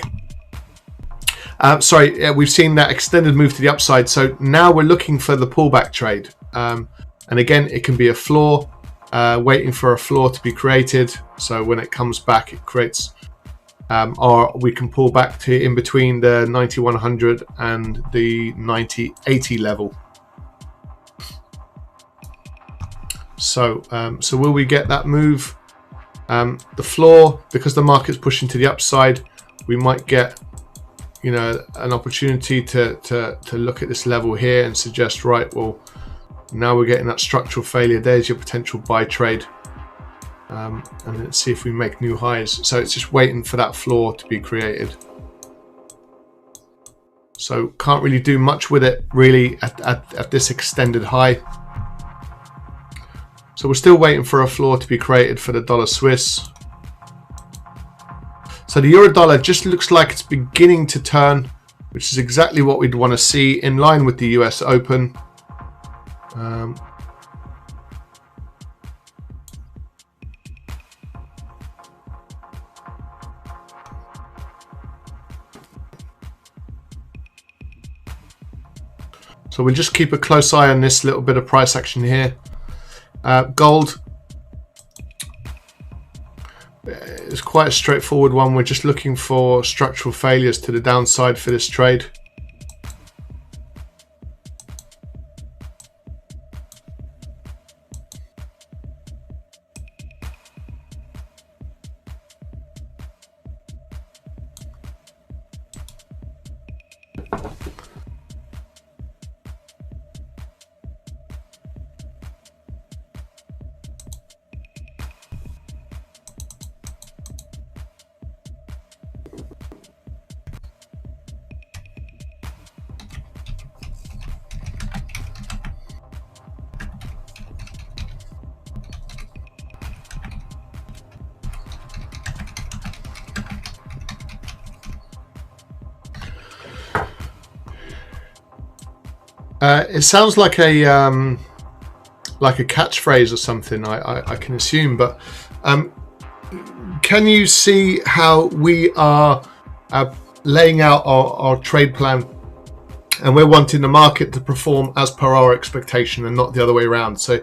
A: We've seen that extended move to the upside. So now we're looking for the pullback trade. And again, it can be a floor, waiting for a floor to be created. So when it comes back, it creates, or we can pull back to in between the 9100 and the 9080 level. So will we get that move? The floor, because the market's pushing to the upside, we might get an opportunity to look at this level here and suggest, right, well, now we're getting that structural failure. There's your potential buy trade, and let's see if we make new highs. So it's just waiting for that floor to be created. So can't really do much with it really at this extended high. So we're still waiting for a floor to be created for the dollar Swiss. So the euro dollar just looks like it's beginning to turn, which is exactly what we'd want to see, in line with the US Open. So we'll just keep a close eye on this little bit of price action here. Gold. It's quite a straightforward one. We're just looking for structural failures to the downside for this trade. It sounds like a catchphrase or something, I can assume, but can you see how we are laying out our trade plan, and we're wanting the market to perform as per our expectation and not the other way around? So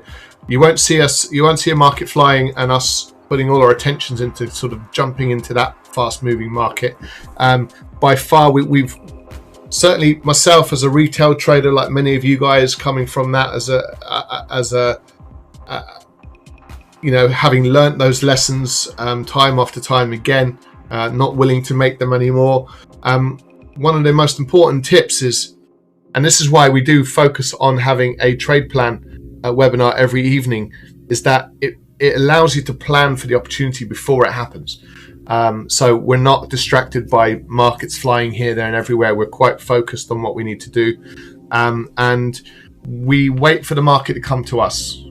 A: you won't see a market flying and us putting all our attentions into sort of jumping into that fast moving market. By far, we've certainly, myself as a retail trader, like many of you guys, coming from that as a having learnt those lessons time after time again, not willing to make them anymore. One of the most important tips is, and this is why we do focus on having a trade plan webinar every evening, is that it allows you to plan for the opportunity before it happens. So we're not distracted by markets flying here, there and everywhere. We're quite focused on what we need to do. And we wait for the market to come to us.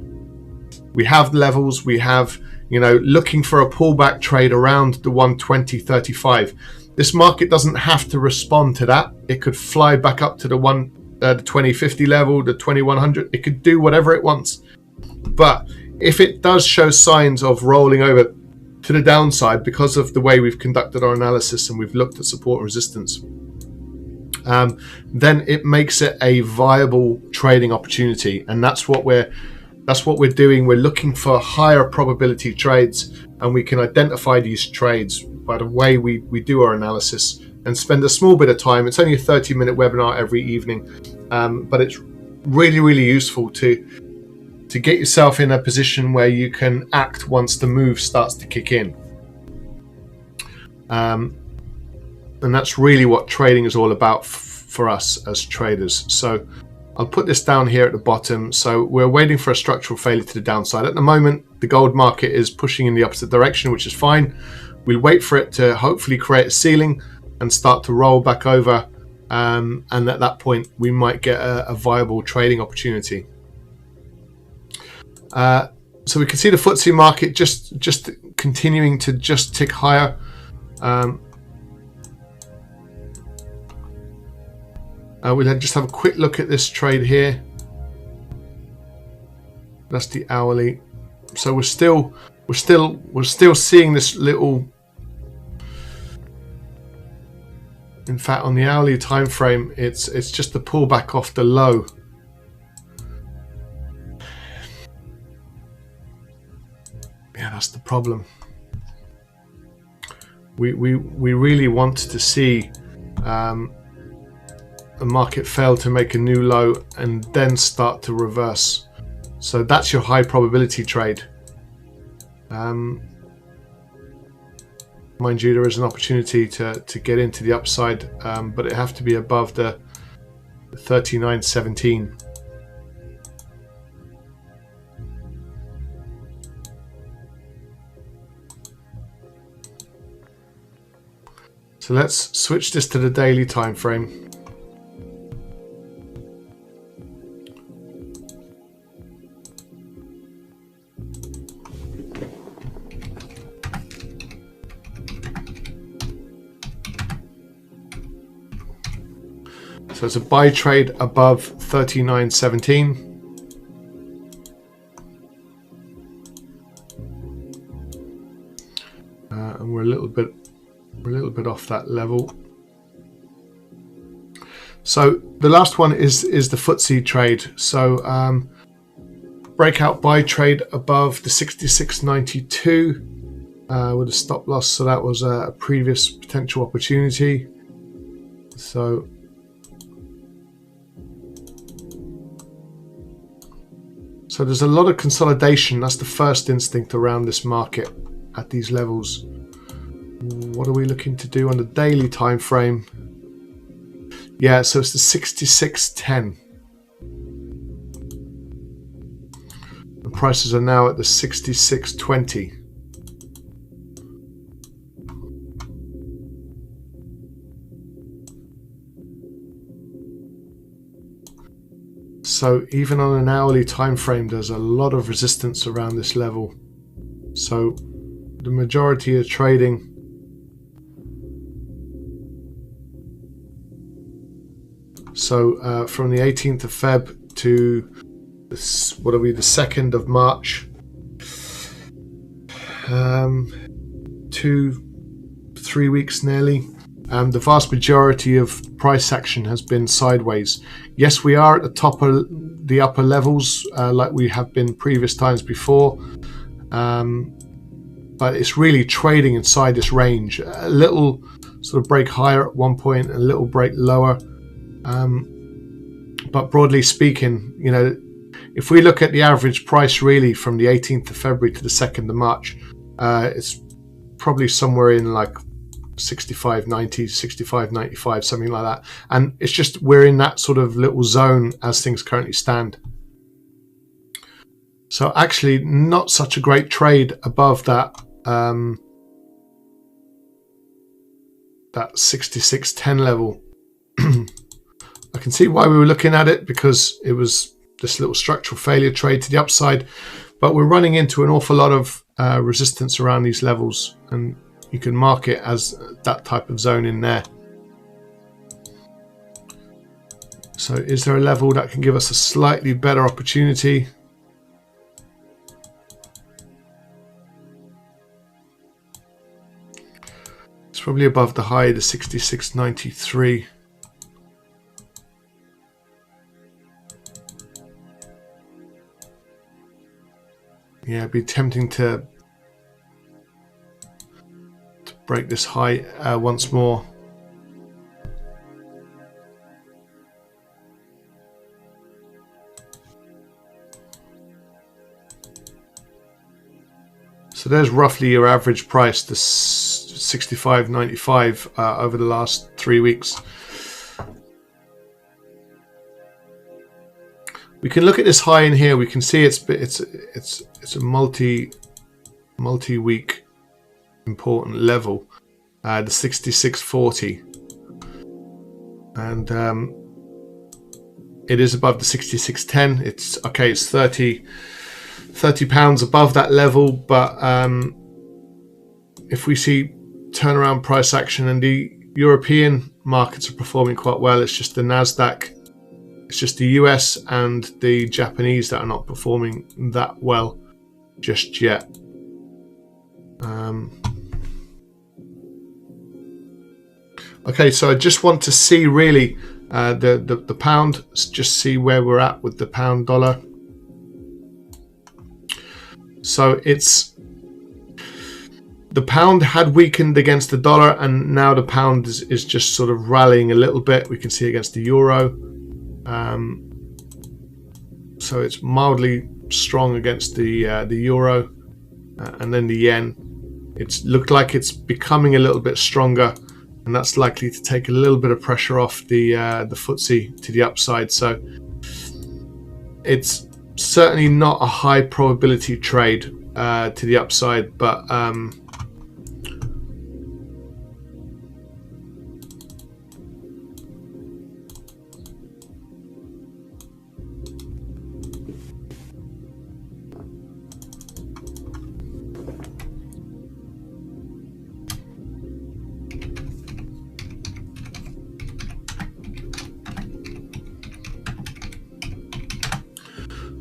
A: We have levels, we have, looking for a pullback trade around the 120.35. This market doesn't have to respond to that. It could fly back up to the 2050 level, the 2100. It could do whatever it wants. But if it does show signs of rolling over to the downside because of the way we've conducted our analysis and we've looked at support and resistance, then it makes it a viable trading opportunity. And that's what we're doing. We're looking for higher probability trades, and we can identify these trades by the way we do our analysis and spend a small bit of time. It's only a 30-minute webinar every evening, but it's really, really useful to get yourself in a position where you can act once the move starts to kick in. And that's really what trading is all about for us as traders. So I'll put this down here at the bottom. So we're waiting for a structural failure to the downside. At the moment, the gold market is pushing in the opposite direction, which is fine. We'll wait for it to hopefully create a ceiling and start to roll back over. And at that point, we might get a viable trading opportunity. So we can see the FTSE market just continuing to just tick higher. We'll just have a quick look at this trade here. That's the hourly. So we're still seeing this little. In fact, on the hourly time frame, it's just the pullback off the low. Yeah, that's the problem. We really want to see the market fail to make a new low and then start to reverse. So that's your high probability trade. Mind you, there is an opportunity to get into the upside, but it have to be above the 39.17. So let's switch this to the daily time frame. So it's a buy trade above 39.17. And we're a little bit off that level. So the last one is the FTSE trade. So breakout buy trade above the 66.92 with a stop loss. So that was a previous potential opportunity. So there's a lot of consolidation. That's the first instinct around this market at these levels. What are we looking to do on the daily time frame? Yeah, so it's the 66.10. The prices are now at the 66.20. So even on an hourly time frame, there's a lot of resistance around this level. So the majority are trading from the 18th of Feb to this, what are we, the 2nd of March, 2-3 weeks nearly. The vast majority of price action has been sideways. Yes, we are at the top of the upper levels like we have been previous times before, but it's really trading inside this range. A little sort of break higher at one point, a little break lower, but broadly speaking, you know, if we look at the average price really from the 18th of February to the 2nd of March, it's probably somewhere in like 65.90, 65.95, something like that. And it's just we're in that sort of little zone as things currently stand. So actually not such a great trade above that that 66.10 level. I can see why we were looking at it, because it was this little structural failure trade to the upside, but we're running into an awful lot of resistance around these levels, and you can mark it as that type of zone in there. So is there a level that can give us a slightly better opportunity? It's probably above the high, the 66.93. Yeah, it'd be tempting to break this high once more. So there's roughly your average price, the 65.95 over the last 3 weeks. We can look at this high in here. We can see it's a multi-week important level, the 66.40, and it is above the 66.10. It's okay. It's 30 pounds above that level, but if we see turnaround price action, and the European markets are performing quite well, it's just the Nasdaq, it's just the US and the Japanese that are not performing that well just yet. Okay, so I just want to see really the pound, just see where we're at with the pound dollar. So the pound had weakened against the dollar, and now the pound is just sort of rallying a little bit. We can see against the euro. So it's mildly strong against the euro, and then the yen. It's looked like it's becoming a little bit stronger, and that's likely to take a little bit of pressure off the FTSE to the upside. So it's certainly not a high probability trade to the upside, but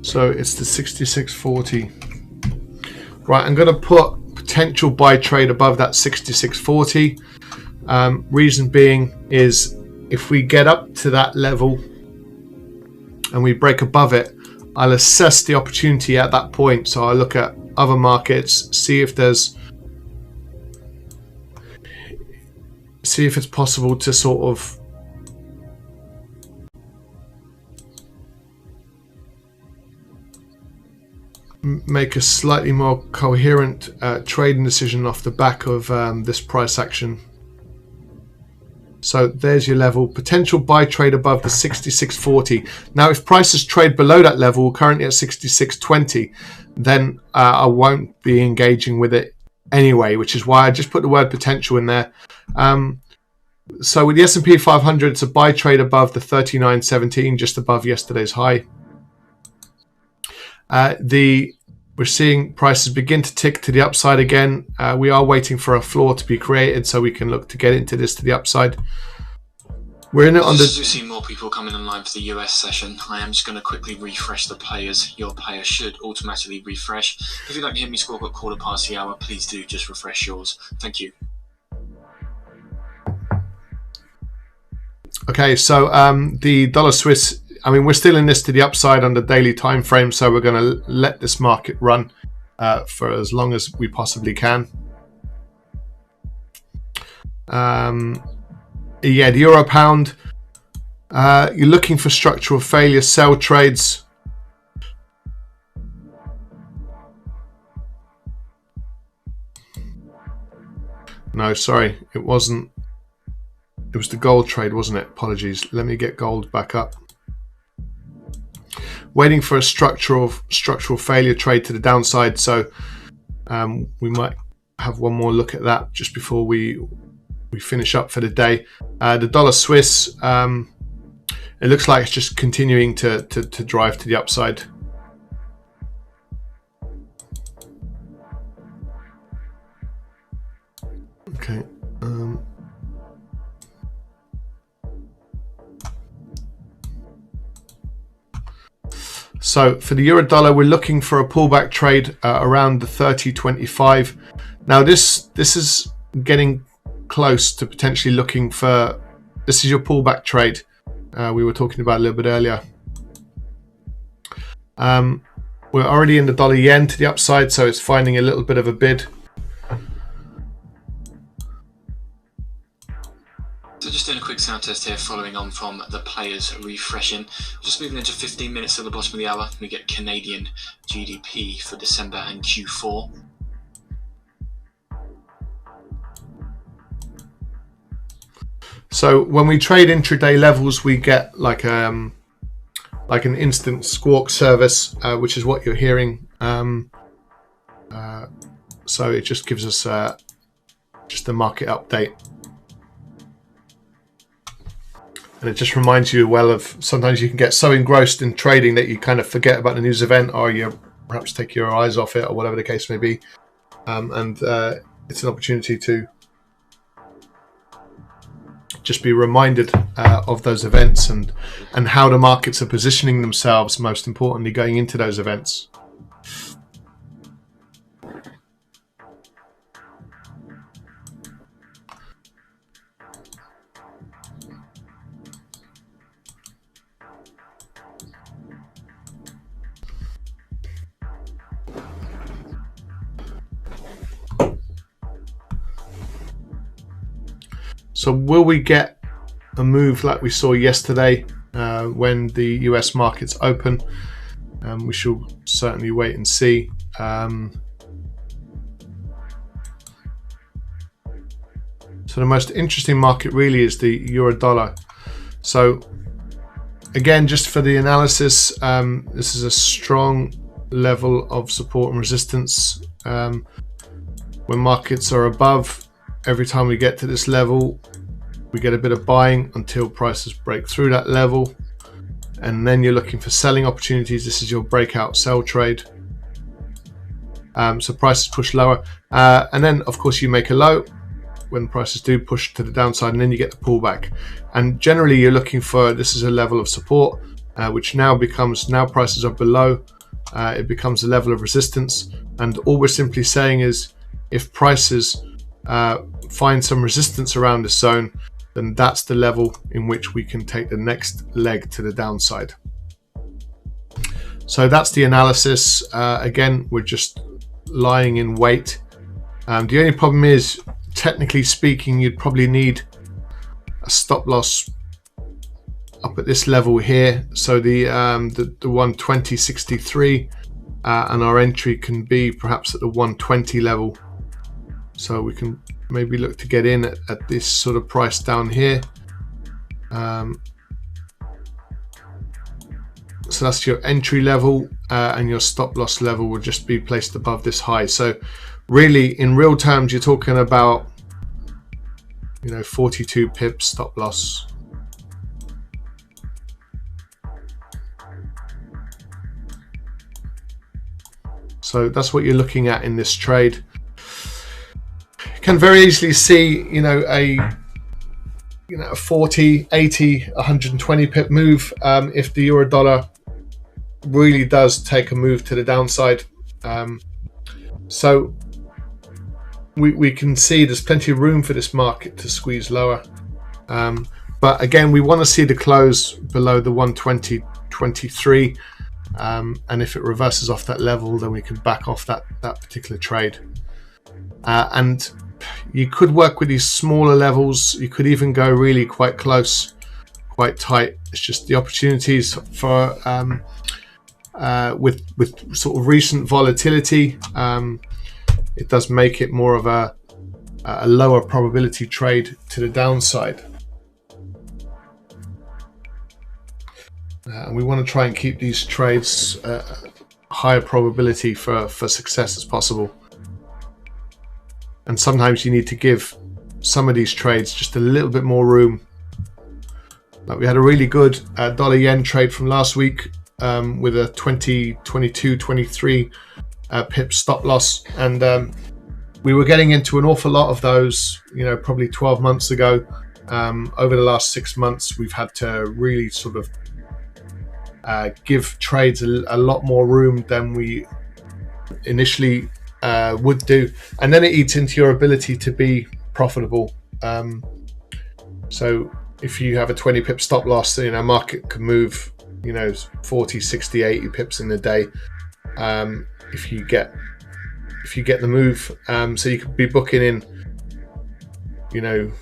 A: so it's the 66.40. Right, I'm going to put potential buy trade above that 66.40. Reason being is if we get up to that level and we break above it, I'll assess the opportunity at that point. So I'll look at other markets, see if it's possible to sort of make a slightly more coherent trading decision off the back of this price action. So there's your level, potential buy trade above the 66.40. Now if prices trade below that level, currently at 66.20, then I won't be engaging with it anyway, which is why I just put the word potential in there. So with the S&P 500, it's a buy trade above the 39.17, just above yesterday's high. We're seeing prices begin to tick to the upside again. We are waiting for a floor to be created so we can look to get into this to the upside. We're in it on the...
B: Just to see more people coming online for the US session, I am just going to quickly refresh the players. Your player should automatically refresh. If you'd like to hear me score at quarter past the hour, please do just refresh yours. Thank you.
A: Okay, so the dollar Swiss, I mean, we're still in this to the upside on the daily time frame, so we're going to let this market run for as long as we possibly can. Yeah, the euro pound, you're looking for structural failure, sell trades. No, sorry, it wasn't. It was the gold trade, wasn't it? Apologies. Let me get gold back up. Waiting for a structural failure trade to the downside, so we might have one more look at that just before we finish up for the day. The dollar Swiss, it looks like it's just continuing to drive to the upside. Okay. So for the euro dollar, we're looking for a pullback trade around the 30.25. Now this is getting close to potentially looking for, this is your pullback trade we were talking about a little bit earlier. We're already in the dollar yen to the upside, so it's finding a little bit of a bid.
B: So just doing a quick sound test here, following on from the players refreshing. Just moving into 15 minutes at the bottom of the hour, we get Canadian GDP for December and Q4. So when we trade intraday levels, we get like
A: like an instant squawk service, which is what you're hearing. So it just gives us just a market update. And it just reminds you well of, sometimes you can get so engrossed in trading that you kind of forget about the news event, or you perhaps take your eyes off it, or whatever the case may be. And it's an opportunity to just be reminded of those events and how the markets are positioning themselves, most importantly, going into those events. So will we get a move like we saw yesterday when the US markets open? We shall certainly wait and see. So the most interesting market really is the euro dollar. So again, just for the analysis, this is a strong level of support and resistance. When markets are above, every time we get to this level, we get a bit of buying until prices break through that level, and then you're looking for selling opportunities. This is your breakout sell trade. So prices push lower, and then of course you make a low when prices do push to the downside, and then you get the pullback. And generally you're looking for, this is a level of support, which now prices are below, it becomes a level of resistance. And all we're simply saying is, if prices find some resistance around this zone, then that's the level in which we can take the next leg to the downside. So that's the analysis. Again, we're just lying in wait. The only problem is, technically speaking, you'd probably need a stop loss up at this level here. So the 120.63, and our entry can be perhaps at the 120 level. So we can maybe look to get in at this sort of price down here. So that's your entry level, and your stop loss level will just be placed above this high. So really, in real terms, you're talking about, 42 pips stop loss. So that's what you're looking at in this trade. Can very easily see, a 40, 80, 120 pip move if the euro dollar really does take a move to the downside. So we can see there's plenty of room for this market to squeeze lower. But again, we want to see the close below the 120.23. And if it reverses off that level, then we can back off that particular trade. And you could work with these smaller levels. You could even go really quite close, quite tight. It's just the opportunities for with sort of recent volatility, it does make it more of a lower probability trade to the downside. And we want to try and keep these trades higher probability for success as possible. And sometimes you need to give some of these trades just a little bit more room. Like we had a really good dollar yen trade from last week with a 23 pip stop loss, and we were getting into an awful lot of those, probably 12 months ago. Over the last 6 months, we've had to really sort of give trades a lot more room than we initially would do, and then it eats into your ability to be profitable. So if you have a 20 pip stop loss, market can move 40, 60, 80 pips in a day if you get the move. So you could be booking in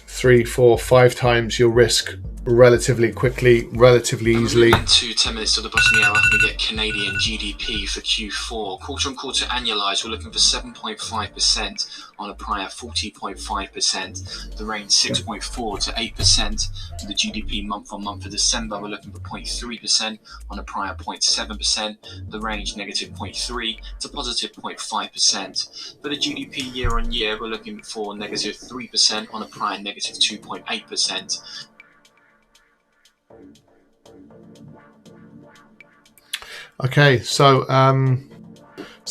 A: 3, 4, 5 times your risk relatively quickly, relatively easily.
B: And to 10 minutes to the bottom of the hour, we get Canadian GDP for Q4. Quarter-on-quarter annualized, we're looking for 7.5% on a prior 40.5%. The range 6.4 to 8%. For the GDP month-on-month for December, we're looking for 0.3% on a prior 0.7%. The range negative 0.3 to positive 0.5%. For the GDP year-on-year, we're looking for negative 3% on a prior negative 2.8%.
A: Okay, so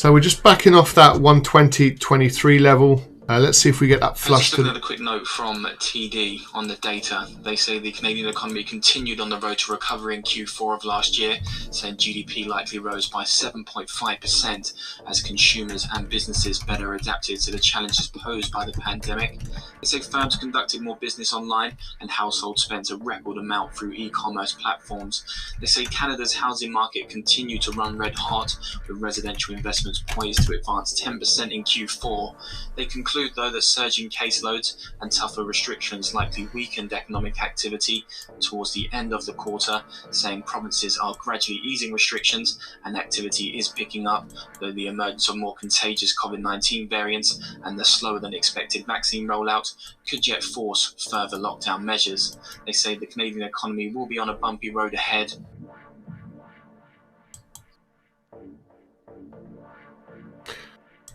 A: we're just backing off that 120.23 level. Let's see if we get that flush.
B: Just another quick note from TD on the data. They say the Canadian economy continued on the road to recovery in Q4 of last year, saying GDP likely rose by 7.5% as consumers and businesses better adapted to the challenges posed by the pandemic. They say firms conducted more business online and households spent a record amount through e-commerce platforms. They say Canada's housing market continued to run red hot, with residential investments poised to advance 10% in Q4. They conclude, though, that surging caseloads and tougher restrictions likely weakened economic activity towards the end of the quarter, saying provinces are gradually easing restrictions and activity is picking up, though the emergence of more contagious COVID-19 variants and the slower than expected vaccine rollout could yet force further lockdown measures. They say the Canadian economy will be on a bumpy road ahead.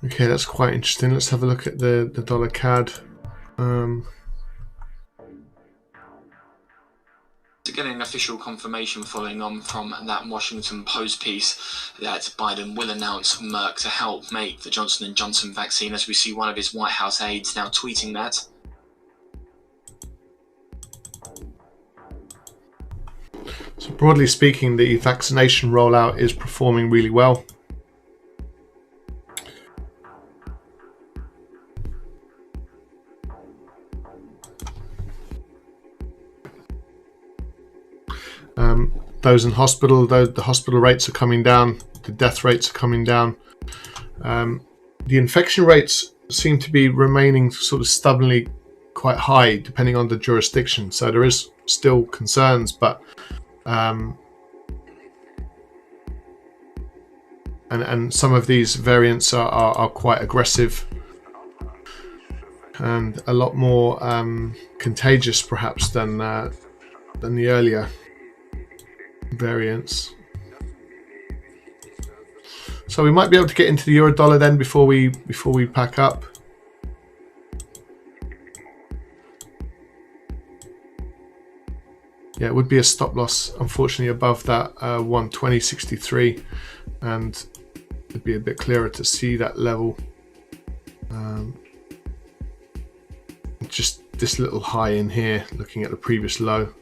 A: Okay, that's quite interesting. Let's have a look at the dollar CAD.
B: Getting official confirmation following on from that Washington Post piece that Biden will announce Merck to help make the Johnson & Johnson vaccine, as we see one of his White House aides now tweeting that.
A: So broadly speaking, the vaccination rollout is performing really well. Those in hospital, the hospital rates are coming down, the death rates are coming down. The infection rates seem to be remaining sort of stubbornly quite high, depending on the jurisdiction. So there is still concerns, but and some of these variants are quite aggressive and a lot more contagious, perhaps, than the earlier variants. So we might be able to get into the euro dollar then before we pack up. Yeah, it would be a stop loss, unfortunately, above that 120.63, and it'd be a bit clearer to see that level. Just this little high in here, looking at the previous low.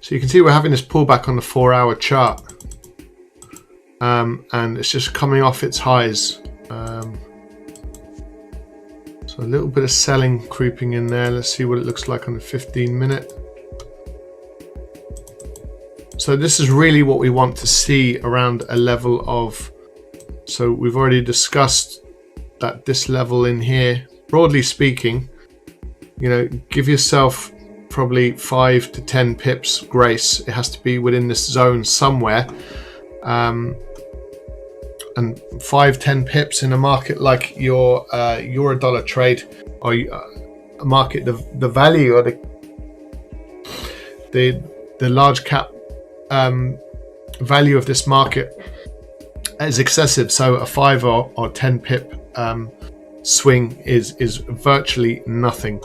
A: So you can see we're having this pullback on the 4-hour chart, and it's just coming off its highs. So a little bit of selling creeping in there. Let's see what it looks like on the 15-minute. So this is really what we want to see around a level of, so we've already discussed that this level in here, broadly speaking, you know, give yourself probably 5 to 10 pips grace. It has to be within this zone somewhere, and 5-10 pips in a market like your euro dollar trade, or a market, the value or the large cap value of this market is excessive. So a 5 or 10 pip swing is virtually nothing.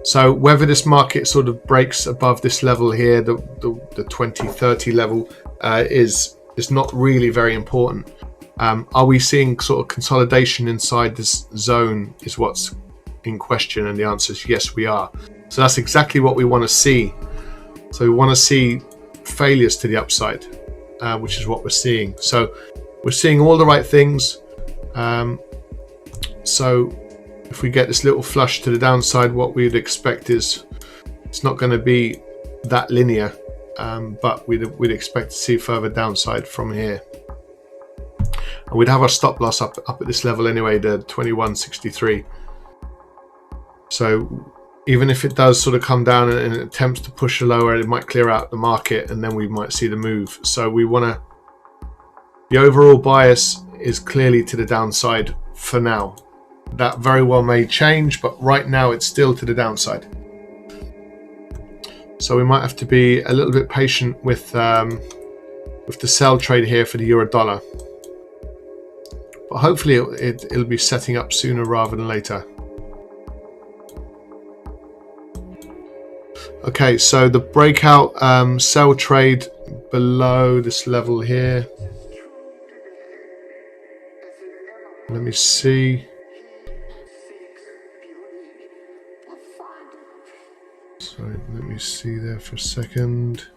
A: So whether this market sort of breaks above this level here, the 2030 level, is not really very important. Are we seeing sort of consolidation inside this zone is what's in question, and the answer is yes, we are. So that's exactly what we want to see. So we want to see failures to the upside. which is what we're seeing. So we're seeing all the right things. So if we get this little flush to the downside, what we'd expect is it's not going to be that linear, but we'd expect to see further downside from here. And we'd have our stop loss up at this level anyway, the 21.63. So even if it does sort of come down and it attempts to push lower, it might clear out the market and then we might see the move. So we want to, the overall bias is clearly to the downside for now. That very well may change, but right now it's still to the downside. So we might have to be a little bit patient with the sell trade here for the euro dollar. But hopefully it'll be setting up sooner rather than later. Okay, so the breakout sell trade below this level here. Let me see. Sorry, let me see there for a second.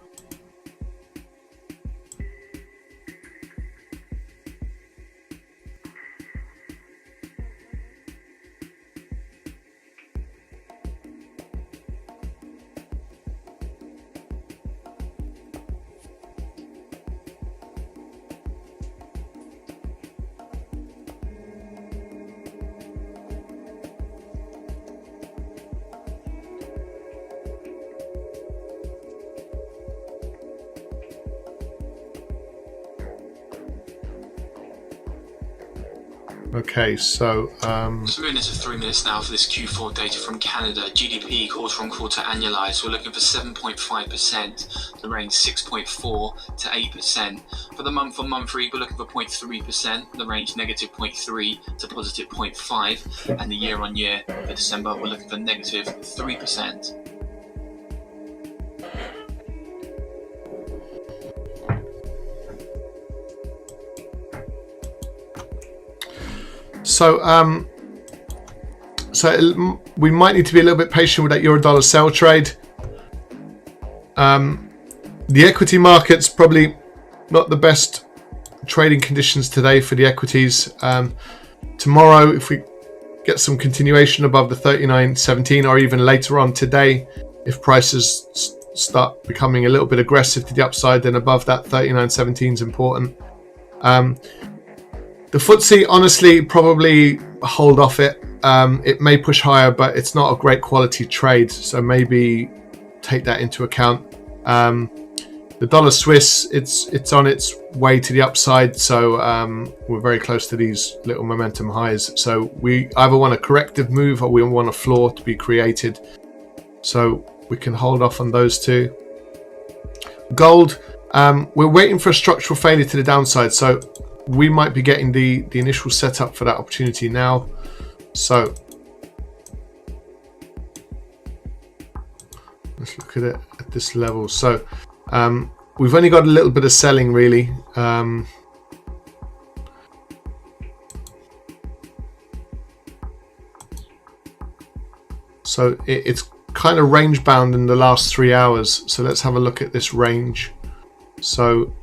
A: Okay, so
B: moving into 3 minutes now for this Q4 data from Canada. GDP quarter-on-quarter annualized. We're looking for 7.5%. The range 6.4 to 8%. For the month-on-month read, we're looking for 0.3%. The range negative 0.3 to positive 0.5. And the year-on-year for December, we're looking for negative 3%.
A: So we might need to be a little bit patient with that euro dollar sell trade. The equity market's probably not the best trading conditions today for the equities. Tomorrow, if we get some continuation above the 39.17, or even later on today, if prices start becoming a little bit aggressive to the upside, then above that 39.17 is important. The FTSE, honestly, probably hold off it. It may push higher, but it's not a great quality trade, so maybe take that into account. The dollar Swiss, it's on its way to the upside, so we're very close to these little momentum highs. So we either want a corrective move or we want a floor to be created. So we can hold off on those two. Gold, we're waiting for a structural failure to the downside, so we might be getting the initial setup for that opportunity now. So let's look at it at this level. So we've only got a little bit of selling really. So it's kind of range bound in the last 3 hours. So let's have a look at this range. So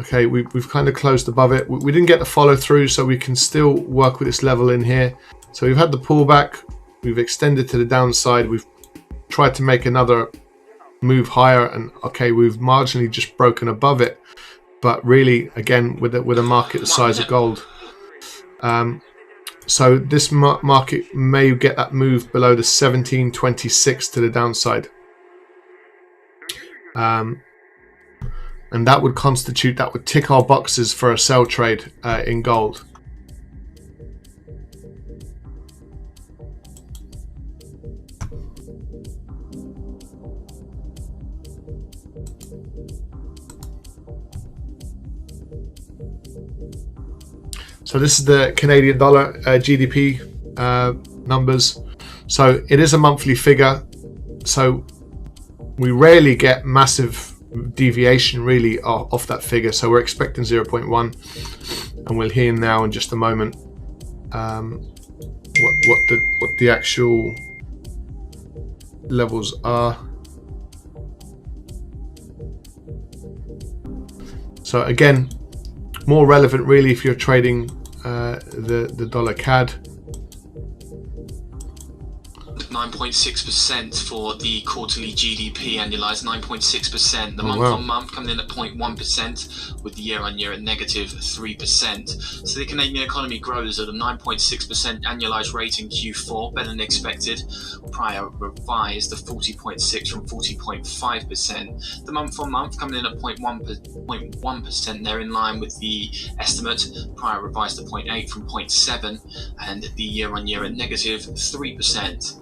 A: okay, we've kind of closed above it. We didn't get the follow through, so we can still work with this level in here. So we've had the pullback, we've extended to the downside, we've tried to make another move higher, and okay, we've marginally just broken above it. But really, again, with a market the size of gold, so this market may get that move below the 17.26 to the downside. And that would tick our boxes for a sell trade in gold. So this is the Canadian dollar GDP numbers. So it is a monthly figure. So we rarely get massive deviation really off that figure, so we're expecting 0.1, and we'll hear now in just a moment what the actual levels are. So again, more relevant really if you're trading the dollar CAD.
B: 9.6% for the quarterly GDP annualized, 9.6%. The month-on-month coming in at 0.1%, with the year-on-year at negative 3%. So the Canadian economy grows at a 9.6% annualized rate in Q4, better than expected. Prior revised the 40.6 from 40.5%. The month-on-month coming in at 0.1%. They're in line with the estimate. Prior revised to 0.8 from 0.7, and the year-on-year at negative 3%.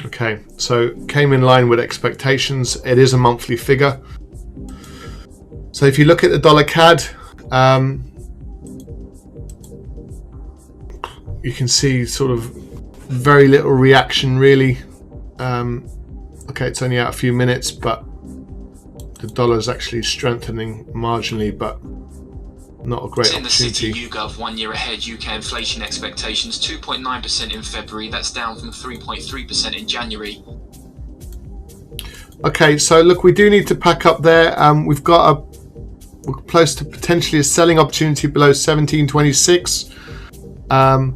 A: Okay, so came in line with expectations. It is a monthly figure. So if you look at the dollar CAD, you can see sort of very little reaction really. Okay, it's only out a few minutes, but the dollar is actually strengthening marginally, but not a great opportunity.
B: In the City YouGov 1 year ahead UK inflation expectations 2.9% in February. That's down from 3.3% in January.
A: Okay, so look, we do need to pack up there. We're close to potentially a selling opportunity below 1726, and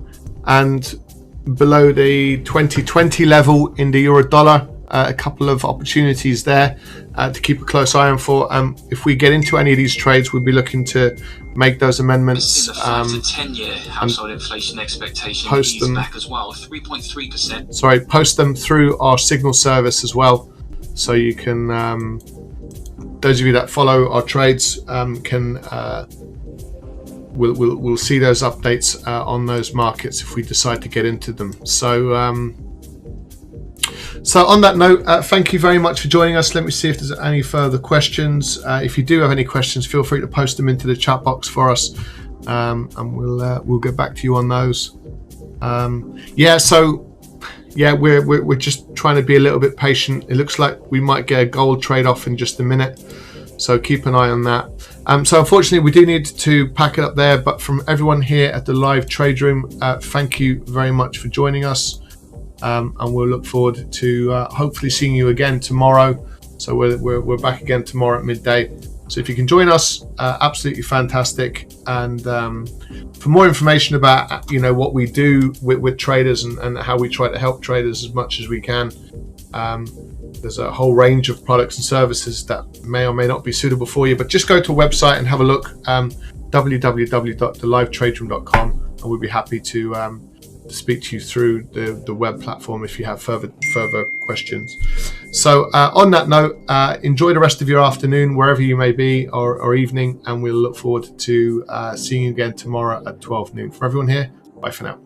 A: below the 2020 level in the euro dollar. A couple of opportunities there to keep a close eye on for. If we get into any of these trades, we'll be looking to make those amendments.
B: The 5 to 10 year household inflation expectation
A: post them
B: back as well, 3.3%.
A: Sorry, post them through our signal service as well, so you can. Those of you that follow our trades can. We'll see those updates on those markets if we decide to get into them. So on that note, thank you very much for joining us. Let me see if there's any further questions. If you do have any questions, feel free to post them into the chat box for us, and we'll get back to you on those. We're just trying to be a little bit patient. It looks like we might get a gold trade off in just a minute, so keep an eye on that. So unfortunately, we do need to pack it up there. But from everyone here at the live trade room, thank you very much for joining us. And we'll look forward to hopefully seeing you again tomorrow. So we're back again tomorrow at midday. So if you can join us, absolutely fantastic. And for more information about what we do with traders and how we try to help traders as much as we can, there's a whole range of products and services that may or may not be suitable for you. But just go to a website and have a look, www.thelivetraderoom.com, and we'll be happy to speak to you through the web platform if you have further questions. So on that note, enjoy the rest of your afternoon wherever you may be, or evening, and we'll look forward to seeing you again tomorrow at 12 noon. For everyone here, bye for now.